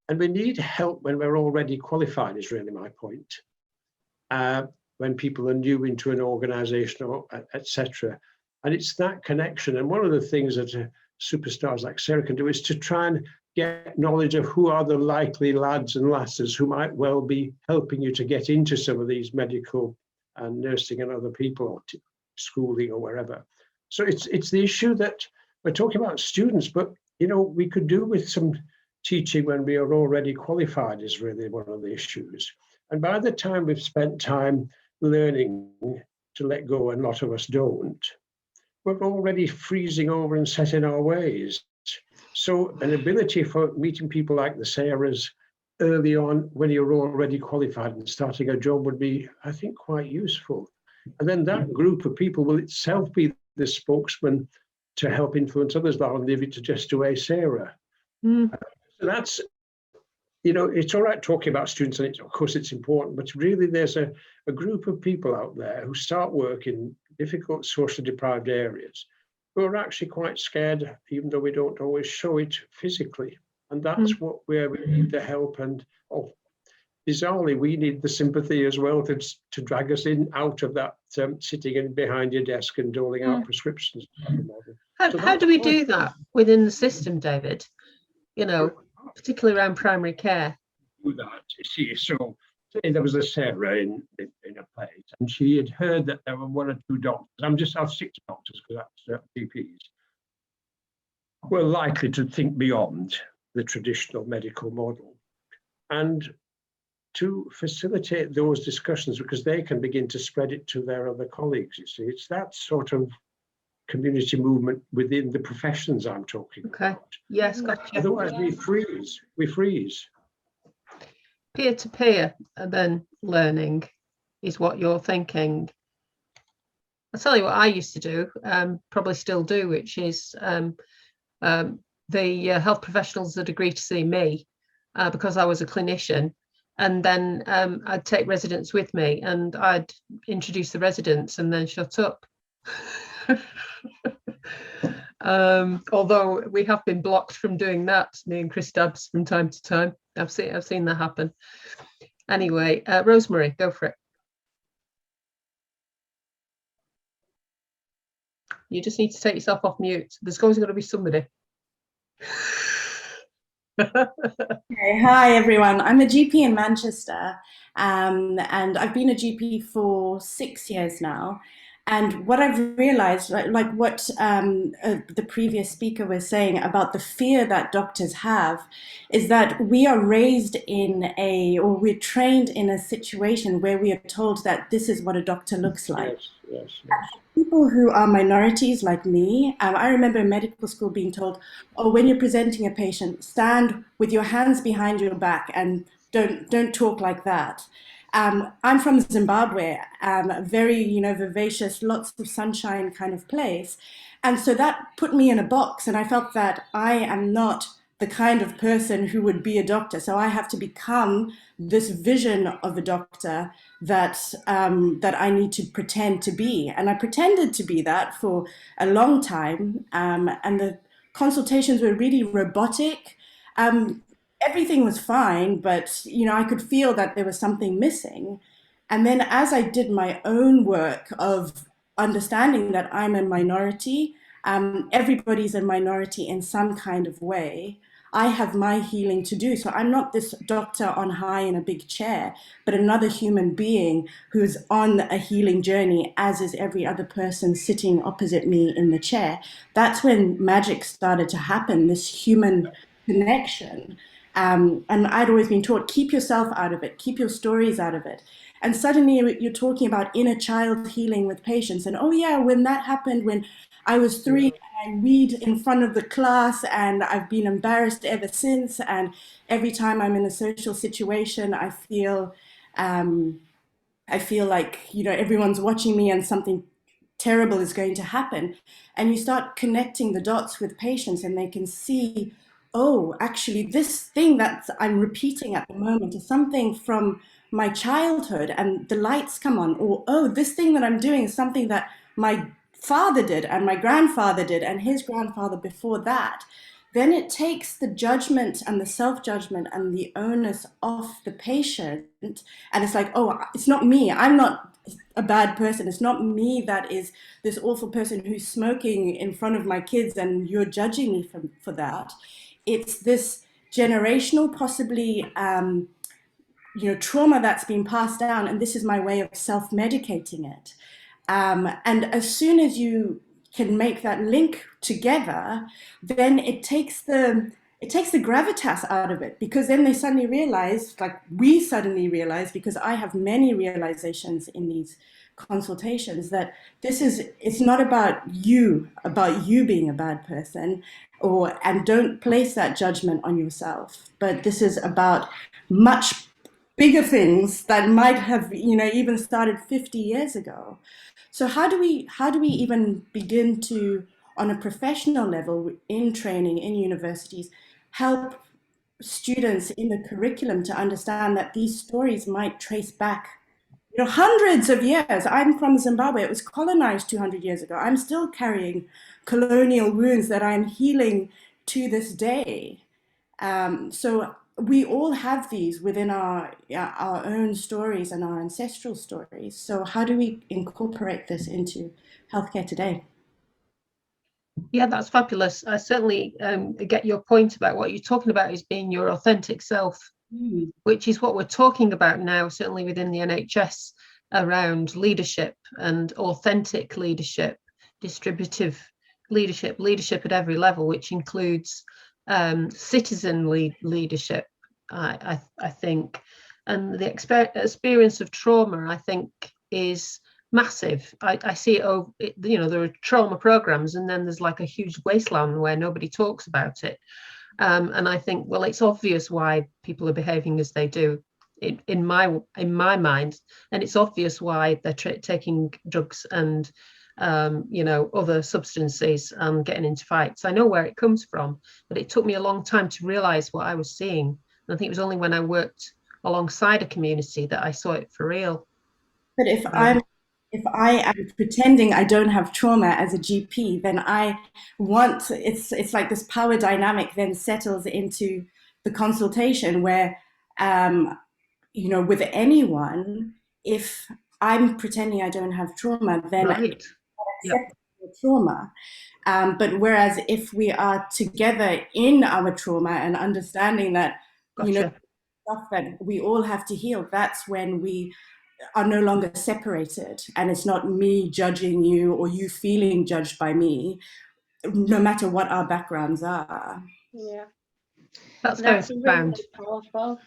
And we need help when we're already qualified, is really my point. When people are new into an organisation, or etc. And it's that connection. And one of the things that superstars like Sarah can do is to try and get knowledge of who are the likely lads and lasses who might well be helping you to get into some of these medical and nursing and other people, or schooling or wherever. So it's the issue that we're talking about students, but you know, we could do with some teaching when we are already qualified is really one of the issues. And by the time we've spent time learning to let go, and a lot of us don't, we're already freezing over and set in our ways. So an ability for meeting people like the Sarahs early on when you're already qualified and starting a job would be, I think, quite useful. And then that group of people will itself be the spokesman to help influence others. I'll leave it to just away Sarah. So that's, you know, it's all right talking about students, and of course it's important, but really there's a group of people out there who start work in difficult socially deprived areas who are actually quite scared, even though we don't always show it physically. And that's where we need the help, and bizarrely, we need the sympathy as well to drag us out of that sitting in behind your desk and doling out prescriptions. How do we do that within the system, David? You know, particularly around primary care. Do that, you see. So say there was a Sarah in a place, and she had heard that there were one or two doctors. I'll stick to doctors because that's GPs. Were likely to think beyond the traditional medical model, and to facilitate those discussions, because they can begin to spread it to their other colleagues. You see, it's that sort of community movement within the professions I'm talking about. Yes, gotcha. Otherwise we freeze. Peer-to-peer and then learning is what you're thinking. I'll tell you what I used to do, probably still do, which is the health professionals that agreed to see me because I was a clinician. And then I'd take residents with me and I'd introduce the residents and then shut up. Although we have been blocked from doing that, me and Chris Dabbs, from time to time. I've seen that happen. Anyway, Rosemary, go for it. You just need to take yourself off mute. There's always got to be somebody. Okay, hi everyone. I'm a GP in Manchester, and I've been a GP for 6 years now. And what I've realized, like what the previous speaker was saying about the fear that doctors have, is that we are raised or we're trained in a situation where we are told that this is what a doctor looks like. Yes. People who are minorities like me, I remember in medical school being told, oh, when you're presenting a patient, stand with your hands behind your back and don't talk like that. I'm from Zimbabwe, a very, vivacious, lots of sunshine kind of place. And so that put me in a box, and I felt that I am not the kind of person who would be a doctor. So I have to become this vision of a doctor that I need to pretend to be. And I pretended to be that for a long time. And the consultations were really robotic. Everything was fine, but I could feel that there was something missing. And then as I did my own work of understanding that I'm a minority, everybody's a minority in some kind of way, I have my healing to do. So I'm not this doctor on high in a big chair, but another human being who's on a healing journey, as is every other person sitting opposite me in the chair. That's when magic started to happen, this human connection. And I'd always been taught, keep yourself out of it, keep your stories out of it. And suddenly you're talking about inner child healing with patients. And oh yeah, when that happened, when I was 3 and I read in front of the class and I've been embarrassed ever since. And every time I'm in a social situation, I feel like, everyone's watching me and something terrible is going to happen. And you start connecting the dots with patients and they can see, oh, actually this thing that I'm repeating at the moment is something from my childhood, and the lights come on. Or, oh, this thing that I'm doing is something that my father did and my grandfather did and his grandfather before that. Then it takes the judgment and the self-judgment and the onus off the patient. And it's like, oh, it's not me. I'm not a bad person. It's not me that is this awful person who's smoking in front of my kids and you're judging me for that. It's this generational, possibly, trauma that's been passed down, and this is my way of self-medicating it. And as soon as you can make that link together, then it takes the gravitas out of it, because then they suddenly realize, like we suddenly realize, because I have many realizations in these consultations, that it's not about you being a bad person, and don't place that judgment on yourself, but this is about much bigger things that might have even started 50 years ago. So how do we even begin to, on a professional level, in training in universities, help students in the curriculum to understand that these stories might trace back hundreds of years? I'm from Zimbabwe. It was colonized 200 years ago. I'm still carrying colonial wounds that I'm healing to this day. So we all have these within our own stories and our ancestral stories. So how do we incorporate this into healthcare today? Yeah, that's fabulous. I certainly get your point about what you're talking about is being your authentic self, which is what we're talking about now, certainly within the NHS, around leadership and authentic leadership, distributive leadership at every level, which includes citizenly leadership, I think. And the experience of trauma, I think, is massive. I see there are trauma programs, and then there's like a huge wasteland where nobody talks about it. And I think, well, it's obvious why people are behaving as they do in my mind, and it's obvious why they're taking drugs and other substances and getting into fights. I know where it comes from, but it took me a long time to realize what I was seeing. And I think it was only when I worked alongside a community that I saw it for real. But if I am pretending I don't have trauma as a GP, then it's like this power dynamic then settles into the consultation where, with anyone, if I'm pretending I don't have trauma, then Right. I accept trauma. But whereas if we are together in our trauma and understanding that, Gotcha. stuff that we all have to heal, that's when we are no longer separated, and it's not me judging you or you feeling judged by me, no matter what our backgrounds are. Yeah, That's very profound. Really powerful.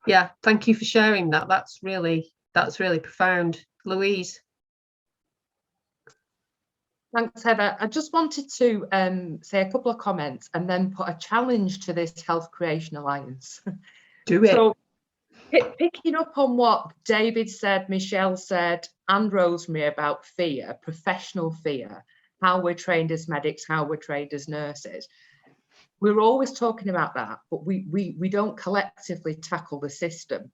Yeah, thank you for sharing that. That's really profound. Louise. Thanks, Heather. I just wanted to say a couple of comments and then put a challenge to this Health Creation Alliance. Do it. So, picking up on what David said, Michelle said, and Rosemary about fear, professional fear, how we're trained as medics, how we're trained as nurses. We're always talking about that, but we don't collectively tackle the system.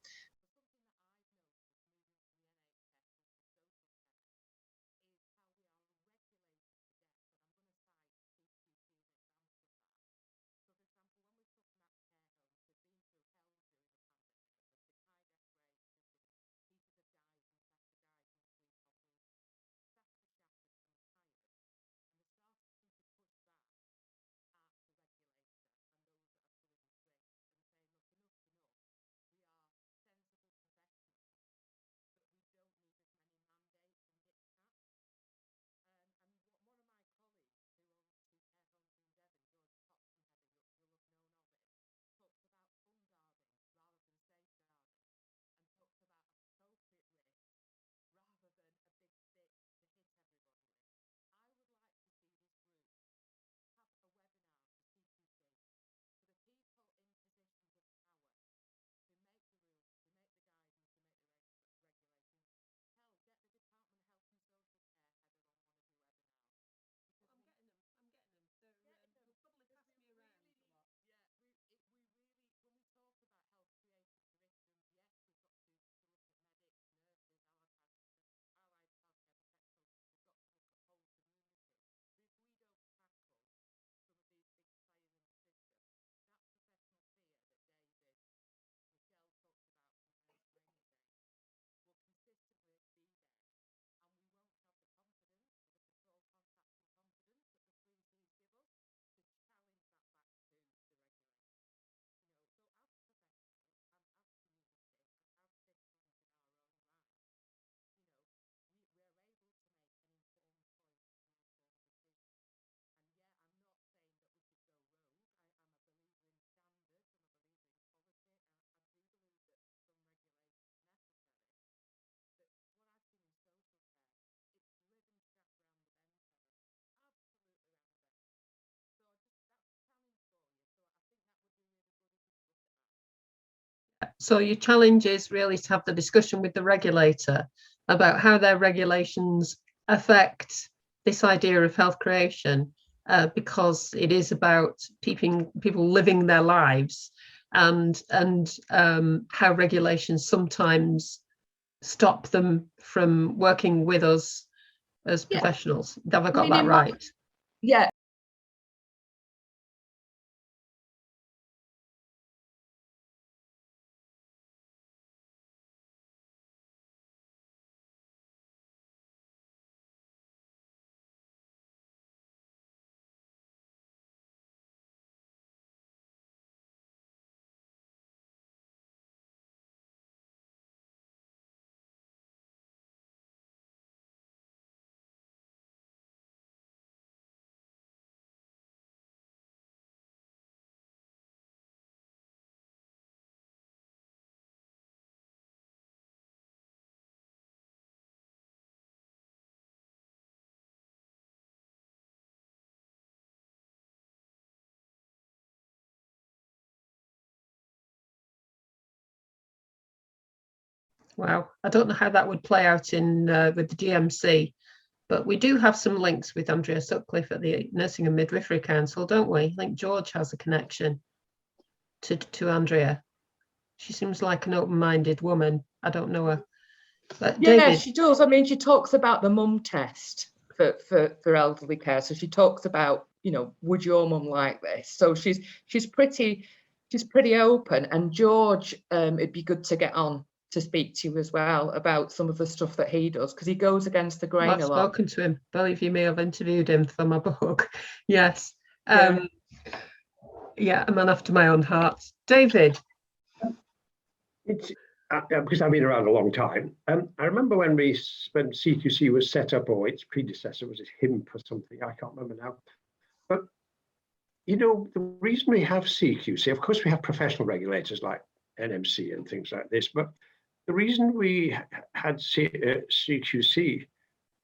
So your challenge is really to have the discussion with the regulator about how their regulations affect this idea of health creation, because it is about people living their lives, and how regulations sometimes stop them from working with us as professionals. Have I got that right? Yeah. Wow, I don't know how that would play out in with the GMC, but we do have some links with Andrea Sutcliffe at the Nursing and Midwifery Council, don't we? I think George has a connection to Andrea. She seems like an open-minded woman. I don't know her. But Yeah, David. she does. I mean, she talks about the mum test for elderly care. So she talks about, you know, would your mum like this? So she's pretty open. And George, it'd be good to get on to speak to you as well about some of the stuff that he does, because he goes against the grain I've a lot. spoken to him. Both you may have interviewed him for my book. Yes. Yeah, a man after my own heart. David. It's because I've been around a long time. I remember when CQC was set up, or its predecessor, was it HIMP or something? I can't remember now. But you know, the reason we have CQC, of course, we have professional regulators like NMC and things like this, but the reason we had CQC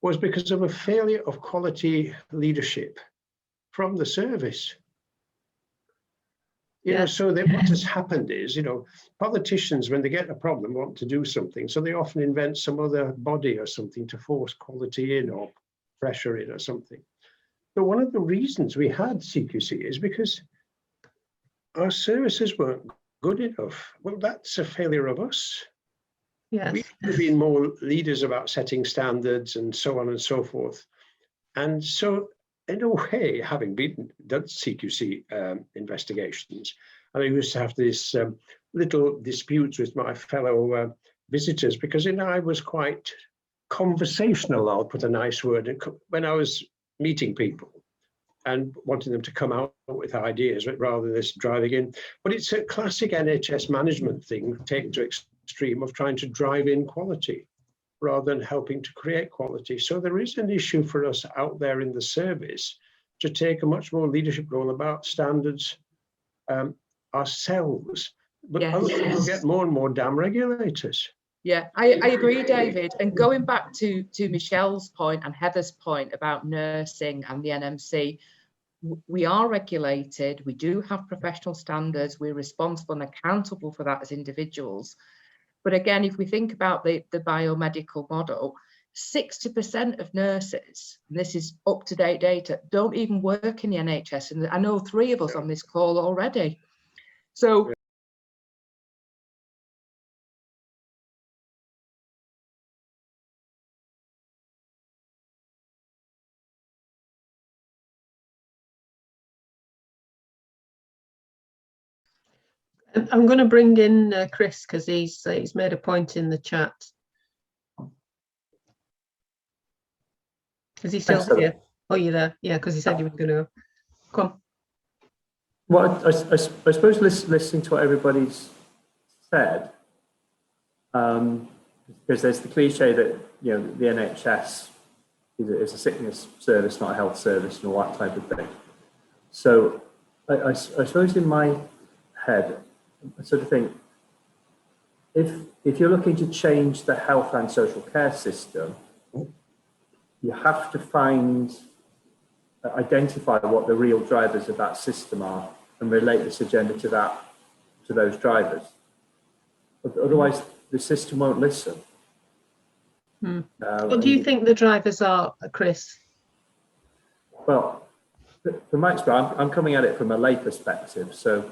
was because of a failure of quality leadership from the service. You know, so that what has happened is, you know, politicians, when they get a problem, want to do something, so they often invent some other body or something to force quality in or pressure in or something. So one of the reasons we had CQC is because our services weren't good enough. Well, that's a failure of us. Yes. We should have been more leaders about setting standards and so on and so forth. And so, in a way, having done CQC investigations, and I used to have this little disputes with my fellow visitors, because, you know, I was quite conversational, I'll put a nice word, when I was meeting people and wanting them to come out with ideas rather than this driving in. But it's a classic NHS management thing taken to extreme of trying to drive in quality rather than helping to create quality. So there is an issue for us out there in the service to take a much more leadership role about standards ourselves. But other people get more and more damn regulators. Yeah, I agree, David. And going back to Michelle's point and Heather's point about nursing and the NMC, we are regulated, we do have professional standards, we're responsible and accountable for that as individuals. But again, if we think about the biomedical model, 60% of nurses, and this is up-to-date data, don't even work in the NHS. And I know 3 of us on this call already. So I'm going to bring in Chris, because he's made a point in the chat. Is he still here? Oh, you're there? Yeah, because he said you were going to. Come on. Well, I suppose listening to what everybody's said, because there's the cliche that, you know, the NHS is a sickness service, not a health service, and all that type of thing. So I suppose in my head, I sort of think, if you're looking to change the health and social care system, you have to identify what the real drivers of that system are and relate this agenda to those drivers. Otherwise, the system won't listen. What do you think the drivers are, Chris? Well, from my experience, I'm coming at it from a lay perspective. So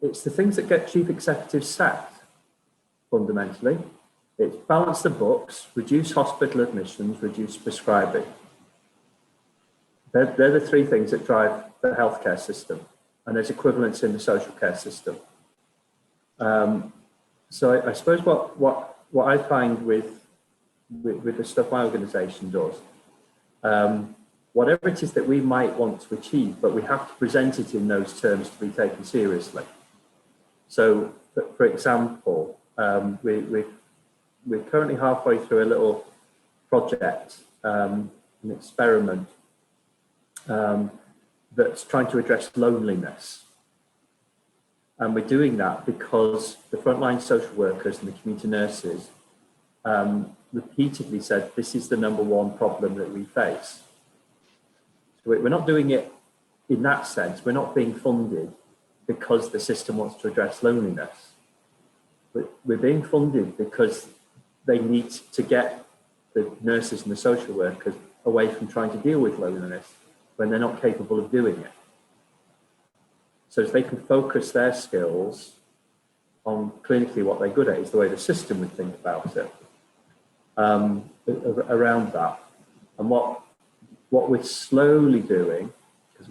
it's the things that get chief executives sacked, fundamentally. It's balance the books, reduce hospital admissions, reduce prescribing. They're the three things that drive the healthcare system, and there's equivalents in the social care system. So I suppose what I find with the stuff my organisation does, whatever it is that we might want to achieve, but we have to present it in those terms to be taken seriously. So, for example, we're currently halfway through a little project, an experiment that's trying to address loneliness. And we're doing that because the frontline social workers and the community nurses repeatedly said this is the #1 problem that we face. So we're not doing it in that sense. We're not being funded because the system wants to address loneliness. But we're being funded because they need to get the nurses and the social workers away from trying to deal with loneliness when they're not capable of doing it. So as they can focus their skills on clinically what they're good at is the way the system would think about it, around that. And what we're slowly doing, because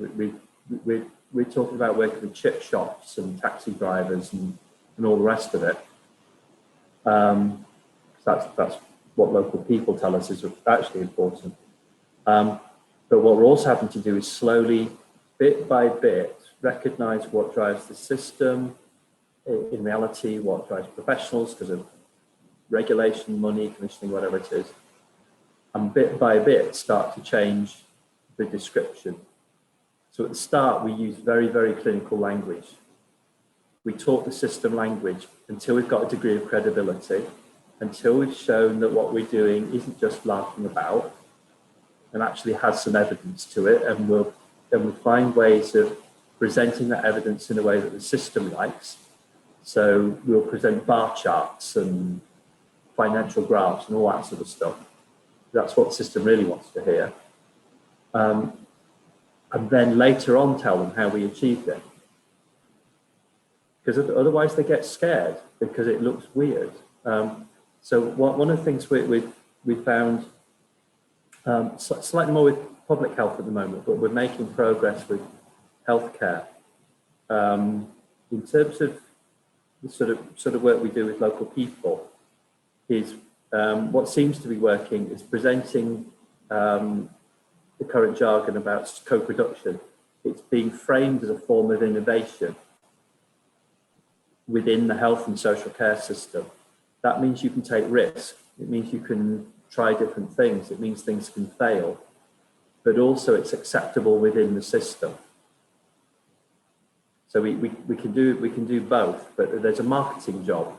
we're talking about working with chip shops and taxi drivers and all the rest of it. That's what local people tell us is actually important. But what we're also having to do is slowly, bit by bit, recognise what drives the system, in reality, what drives professionals because of regulation, money, commissioning, whatever it is, and bit by bit start to change the description. So at the start, we use very, very clinical language. We talk the system language until we've got a degree of credibility, until we've shown that what we're doing isn't just laughing about and actually has some evidence to it, and we'll find ways of presenting that evidence in a way that the system likes. So we'll present bar charts and financial graphs and all that sort of stuff. That's what the system really wants to hear. And then later on tell them how we achieved it. Because otherwise they get scared because it looks weird. So one of the things we found, slightly more with public health at the moment, but we're making progress with healthcare. In terms of the sort of work we do with local people, is what seems to be working is presenting the current jargon about co-production. It's being framed as a form of innovation within the health and social care system. That means you can take risk. It means you can try different things. It means things can fail, but also it's acceptable within the system. So we can do both, but there's a marketing job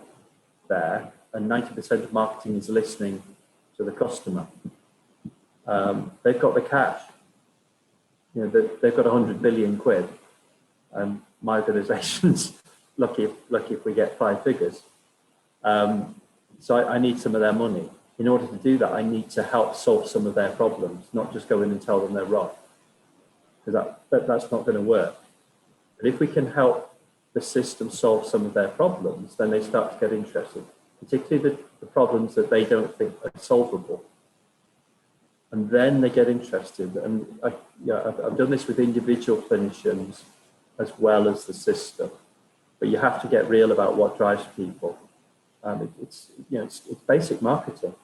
there, and 90% of marketing is listening to the customer. They've got the cash. You know, they've got 100 billion quid, and my organisation's lucky if we get 5 figures. So I need some of their money. In order to do that, I need to help solve some of their problems, not just go in and tell them they're wrong, because that's not going to work. But if we can help the system solve some of their problems, then they start to get interested, particularly the problems that they don't think are solvable. And then they get interested. And I've done this with individual clinicians as well as the system. But you have to get real about what drives people. It's basic marketing.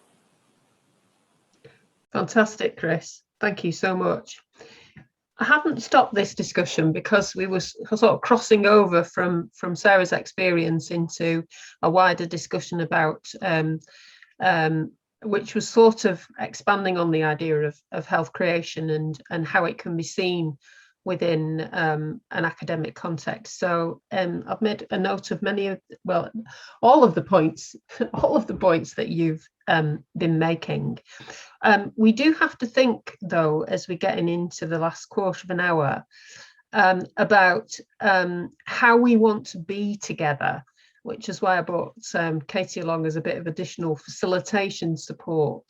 Fantastic, Chris. Thank you so much. I haven't stopped this discussion because we were sort of crossing over from Sarah's experience into a wider discussion about which was sort of expanding on the idea of health creation and how it can be seen within an academic context. So I've made a note of all of the points that you've been making. We do have to think, though, as we're getting into the last quarter of an hour, about how we want to be together, which is why I brought Katie along as a bit of additional facilitation support.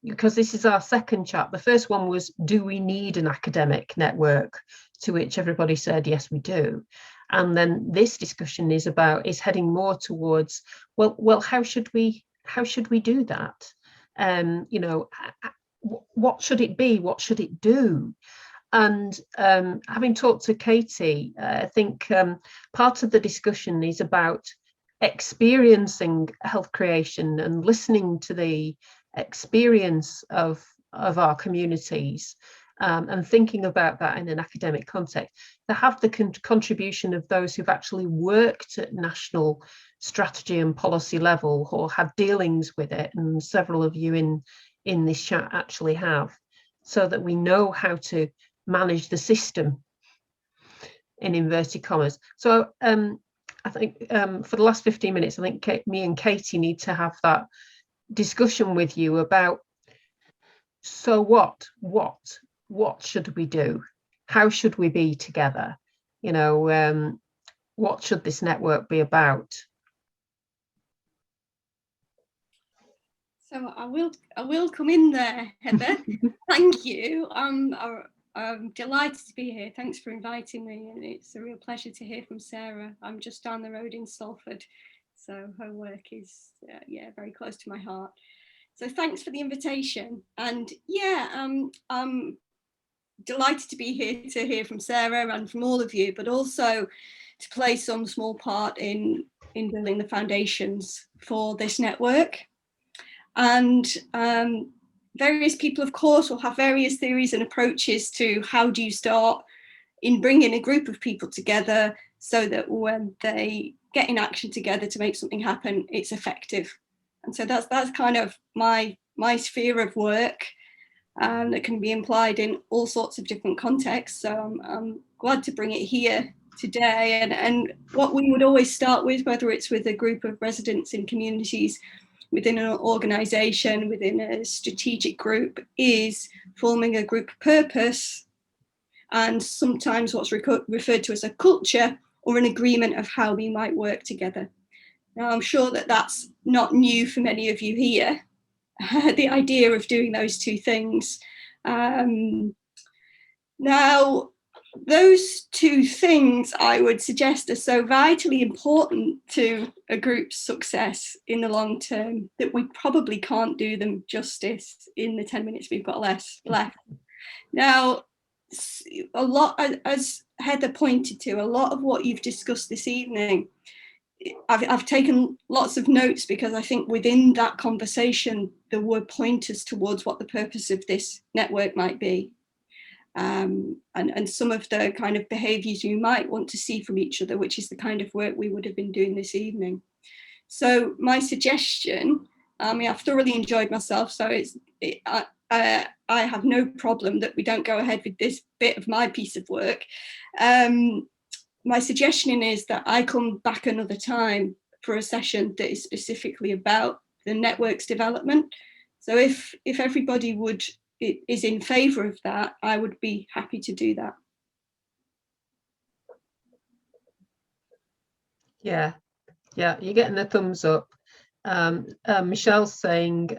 Because this is our second chat. The first one was, do we need an academic network? To which everybody said, yes, we do. And then this discussion is heading more towards, well, how should we do that? You know, what should it be? What should it do? And having talked to Katie, I think part of the discussion is about experiencing health creation and listening to the experience of our communities, and thinking about that in an academic context, to have the contribution of those who've actually worked at national strategy and policy level or had dealings with it, and several of you in this chat actually have, so that we know how to manage the system, in inverted commas. So I think for the last 15 minutes, I think me and Katie need to have that discussion with you about, so what should we do? How should we be together? You know, what should this network be about? So I will come in there, Heather. Thank you. I'm delighted to be here. Thanks for inviting me, and it's a real pleasure to hear from Sarah. I'm just down the road in Salford, so her work is very close to my heart. So thanks for the invitation, and I'm delighted to be here to hear from Sarah and from all of you, but also to play some small part in building the foundations for this network. And various people, of course, will have various theories and approaches to how do you start in bringing a group of people together so that when they get in action together to make something happen, it's effective. And so that's kind of my sphere of work, that can be implied in all sorts of different contexts. So I'm glad to bring it here today. And what we would always start with, whether it's with a group of residents in communities, within an organisation, within a strategic group, is forming a group purpose, and sometimes what's referred to as a culture, or an agreement of how we might work together. Now, I'm sure that that's not new for many of you here, the idea of doing those two things. Now, those two things, I would suggest, are so vitally important to a group's success in the long term that we probably can't do them justice in the 10 minutes we've got left. Now, a lot, as Heather pointed to, a lot of what you've discussed this evening, I've taken lots of notes, because I think within that conversation there were pointers towards what the purpose of this network might be. And some of the kind of behaviours you might want to see from each other, which is the kind of work we would have been doing this evening. So my suggestion, I've thoroughly enjoyed myself, so I have no problem that we don't go ahead with this bit of my piece of work. My suggestion is that I come back another time for a session that is specifically about the network's development. So if everybody is in favour of that, I would be happy to do that. Yeah, you're getting the thumbs up. Michelle's saying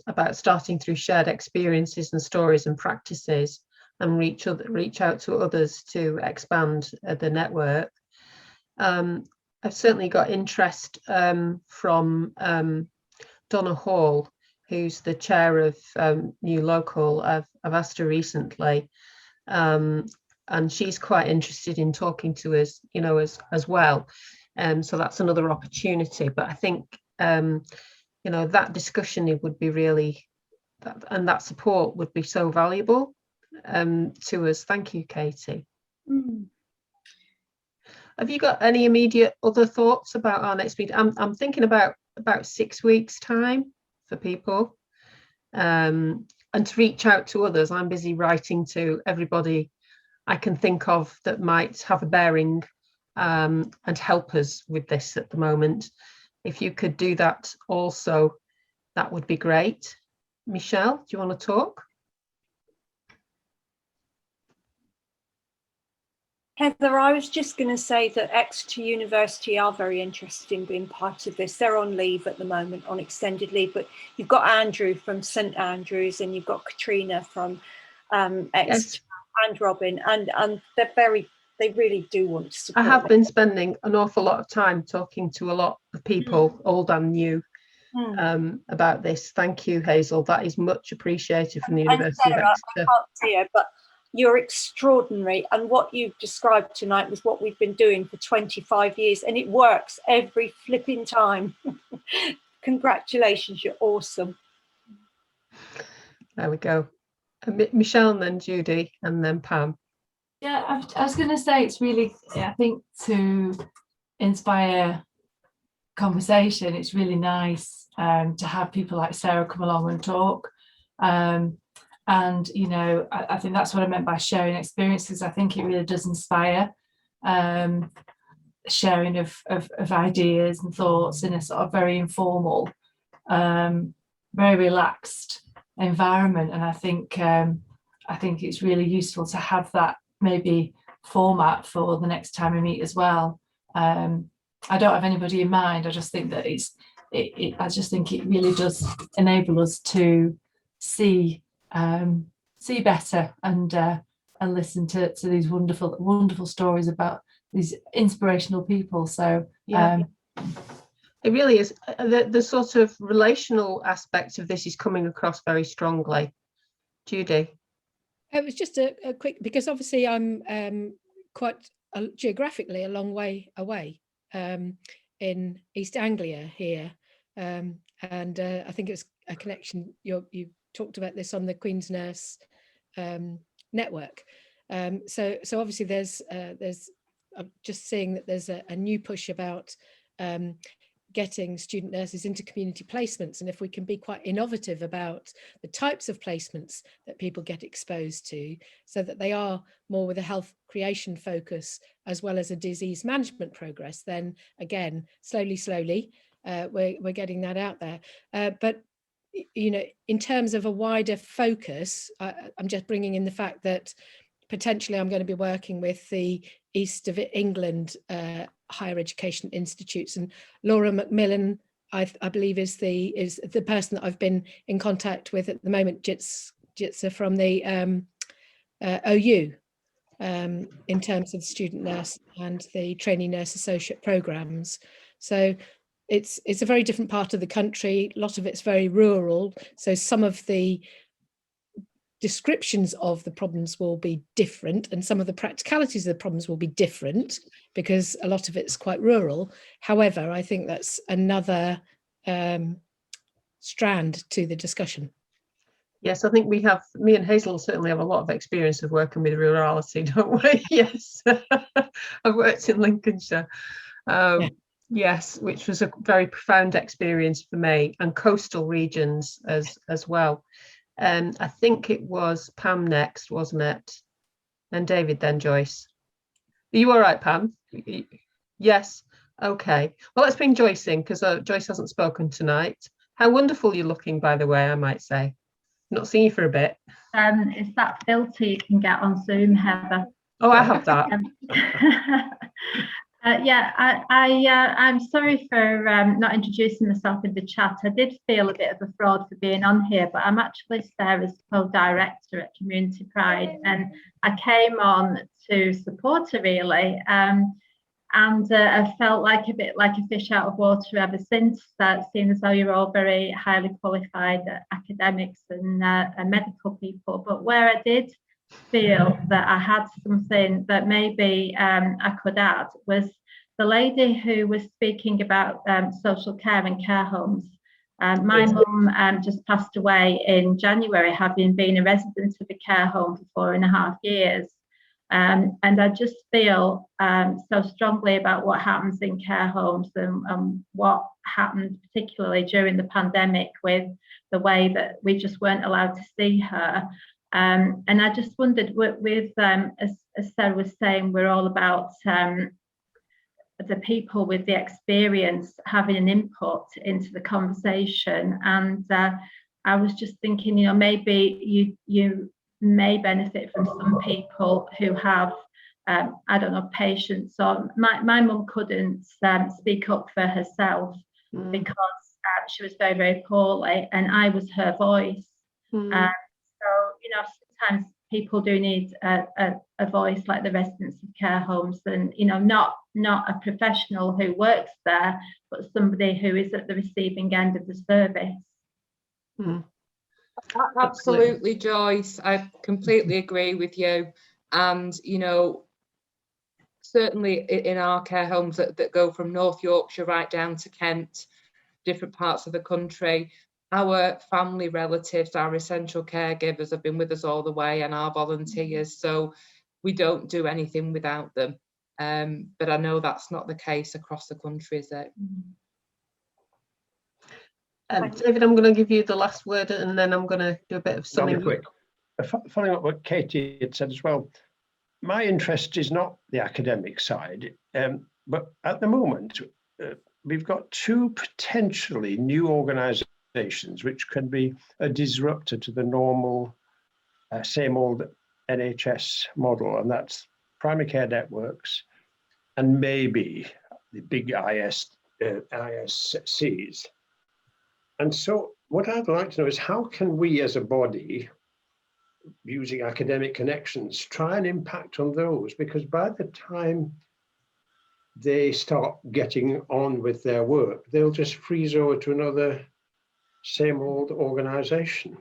about starting through shared experiences and stories and practices, and reach out to others to expand the network. I've certainly got interest from Donna Hall, who's the chair of New Local. I've asked her recently, and she's quite interested in talking to us, you know, as well. So that's another opportunity. But I think, you know, that discussion, it would be really, and that support would be so valuable to us. Thank you, Katie. Have you got any immediate other thoughts about our next meeting? I'm thinking about 6 weeks' time for people, and to reach out to others. I'm busy writing to everybody I can think of that might have a bearing and help us with this at the moment. If you could do that also, that would be great. Michelle, do you want to talk? Heather, I was just going to say that Exeter University are very interested in being part of this. They're on leave at the moment, on extended leave, but you've got Andrew from St Andrews and you've got Katrina from Exeter, and Robin, and they really do want to support. I have been spending an awful lot of time talking to a lot of people, old and new, about this. Thank you, Hazel. That is much appreciated from the University of Exeter. I can't see her, but you're extraordinary, and what you've described tonight was what we've been doing for 25 years, and it works every flipping time. Congratulations, you're awesome. There we go. Michelle, and then Judy, and then Pam. Yeah, I was going to say, it's really, I think, to inspire conversation, it's really nice to have people like Sarah come along and talk. And, you know, I think that's what I meant by sharing experiences. I think it really does inspire sharing of ideas and thoughts in a sort of very informal, very relaxed environment. And I think it's really useful to have that maybe format for the next time we meet as well. I don't have anybody in mind. I just think that I just think it really does enable us to see better and listen to these wonderful stories about these inspirational people. So it really is. The sort of relational aspect of this is coming across very strongly. Judy. It was just a quick, because obviously I'm quite geographically a long way away in East Anglia here, and I think it's a connection. You talked about this on the Queen's Nurse network. So obviously there's I'm just seeing that there's a new push about getting student nurses into community placements, and if we can be quite innovative about the types of placements that people get exposed to, so that they are more with a health creation focus as well as a disease management progress, then again, slowly we're getting that out there. But you know, in terms of a wider focus, I'm just bringing in the fact that potentially I'm going to be working with the East of England higher education institutes, and Laura Macmillan, I believe, is the person that I've been in contact with at the moment, Jitsa from the OU, in terms of student nurse and the trainee nurse associate programs. So it's a very different part of the country. A lot of it's very rural, so some of the descriptions of the problems will be different, and some of the practicalities of the problems will be different because a lot of it's quite rural. However, I think that's another strand to the discussion. Yes, I think me and Hazel certainly have a lot of experience of working with rurality, don't we? Yes, I've worked in Lincolnshire. Yes, which was a very profound experience for me, and coastal regions as well. I think it was Pam next, wasn't it? And David, then Joyce. Are you all right, Pam? Yes. Okay. Well, let's bring Joyce in, because Joyce hasn't spoken tonight. How wonderful you're looking, by the way, I might say. Not seen you for a bit. It's that filter you can get on Zoom, Heather. Oh, I have that. I'm sorry for not introducing myself in the chat. I did feel a bit of a fraud for being on here, but I'm actually Sarah's co-director at Community Pride, and I came on to support her really, and I felt like a bit like a fish out of water ever since. Seeing as though you're all very highly qualified academics and medical people, but where I did feel that I had something that maybe I could add was the lady who was speaking about social care and care homes. My mum just passed away in January, having been a resident of a care home for 4.5 years. And I just feel so strongly about what happens in care homes and what happened particularly during the pandemic with the way that we just weren't allowed to see her. And I just wondered, as Sarah was saying, we're all about the people with the experience having an input into the conversation. And I was just thinking, you know, maybe you may benefit from some people who have I don't know, patients. So my mum couldn't speak up for herself because she was very, very poorly, and I was her voice. So, you know, sometimes people do need a voice, like the residents of care homes, and, you know, not a professional who works there, but somebody who is at the receiving end of the service. Absolutely, Joyce. I completely agree with you. And, you know, certainly in our care homes that go from North Yorkshire right down to Kent, different parts of the country, our family relatives, our essential caregivers have been with us all the way, and our volunteers. So we don't do anything without them. But I know that's not the case across the country, is it? David, I'm going to give you the last word, and then I'm going to do a bit of summing. Quick. Following up what Katie had said as well, my interest is not the academic side, but at the moment, we've got two potentially new organisations which can be a disruptor to the normal, same old NHS model, and that's primary care networks and maybe the big ISCs. And so what I'd like to know is, how can we as a body, using academic connections, try and impact on those? Because by the time they start getting on with their work, they'll just freeze over to another same old organisation.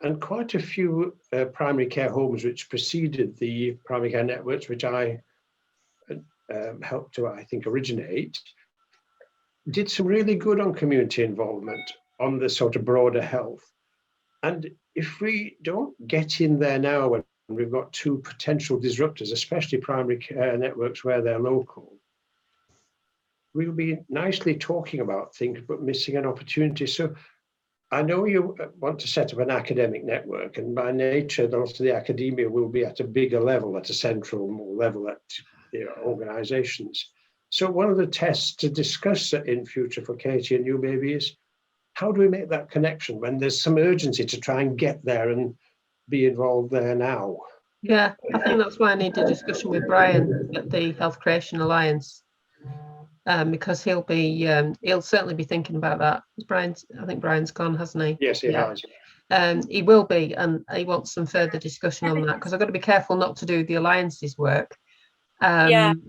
And quite a few primary care homes which preceded the primary care networks, which I helped to, I think, originate, did some really good on community involvement, on the sort of broader health. And if we don't get in there now, when we've got two potential disruptors, especially primary care networks where they're local, we'll be nicely talking about things, but missing an opportunity. So I know you want to set up an academic network, and by nature, also the academia will be at a bigger level, at a central level at the organizations. So one of the tests to discuss in future for Katie and you maybe is, how do we make that connection when there's some urgency to try and get there and be involved there now? Yeah, I think that's why I need a discussion with Brian at the Health Creation Alliance, because he'll certainly be thinking about that. I think Brian's gone, hasn't he? Yes, he has. He will be, and he wants some further discussion on that, because I've got to be careful not to do the alliances work. And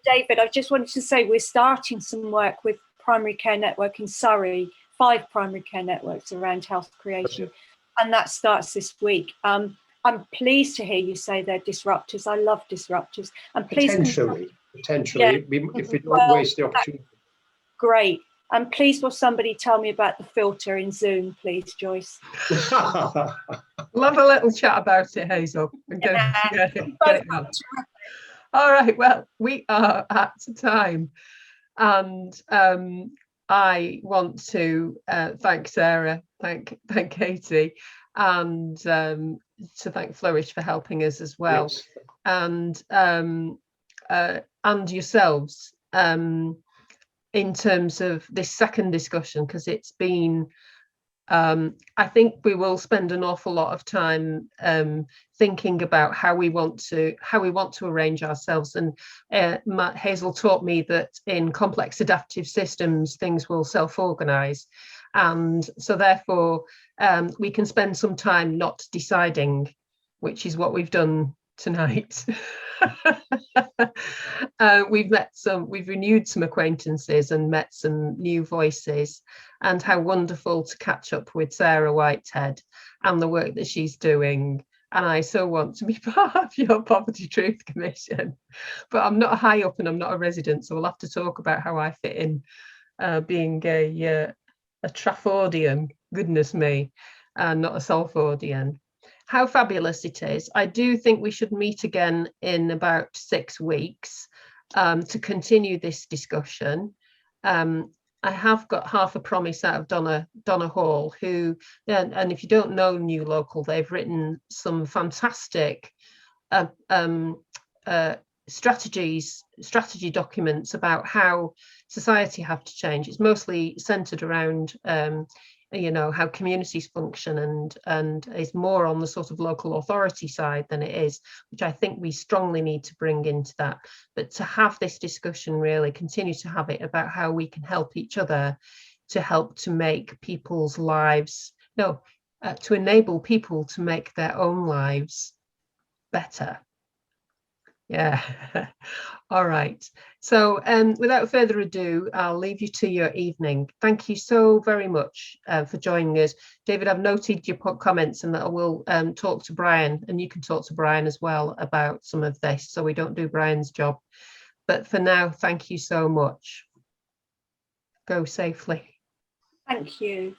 David, I just wanted to say we're starting some work with Primary Care Network in Surrey, 5 primary care networks around health creation, and that starts this week. I'm pleased to hear you say they're disruptors. I love disruptors. And please, potentially, yeah, if we don't waste the opportunity. Great. And please, will somebody tell me about the filter in Zoom, please, Joyce? We'll have a little chat about it, Hazel. Get it out. All right, well, we are at time, and I want to thank Sarah, thank Katie, and to thank Flourish for helping us as well, yes. And yourselves in terms of this second discussion, because it's been, I think we will spend an awful lot of time thinking about how we want to arrange ourselves. And Hazel taught me that in complex adaptive systems, things will self-organize, and so therefore we can spend some time not deciding, which is what we've done tonight. We've renewed some acquaintances and met some new voices, and how wonderful to catch up with Sarah Whitehead and the work that she's doing. And I so want to be part of your Poverty Truth Commission, but I'm not high up and I'm not a resident, so we'll have to talk about how I fit in, being a Traffordian, goodness me, and not a Salfordian. How fabulous it is. I do think we should meet again in about 6 weeks to continue this discussion. I have got half a promise out of Donna Hall, who, and if you don't know New Local, they've written some fantastic strategy documents about how society have to change. It's mostly centered around you know, how communities function, and is more on the sort of local authority side than it is, which I think we strongly need to bring into that. But to have this discussion, really continue to have it about how we can help each other to help to make people's lives, to enable people to make their own lives better. Yeah. All right. So without further ado, I'll leave you to your evening. Thank you so very much for joining us. David, I've noted your comments, and that I will talk to Brian, and you can talk to Brian as well about some of this, so we don't do Brian's job. But for now, thank you so much. Go safely. Thank you.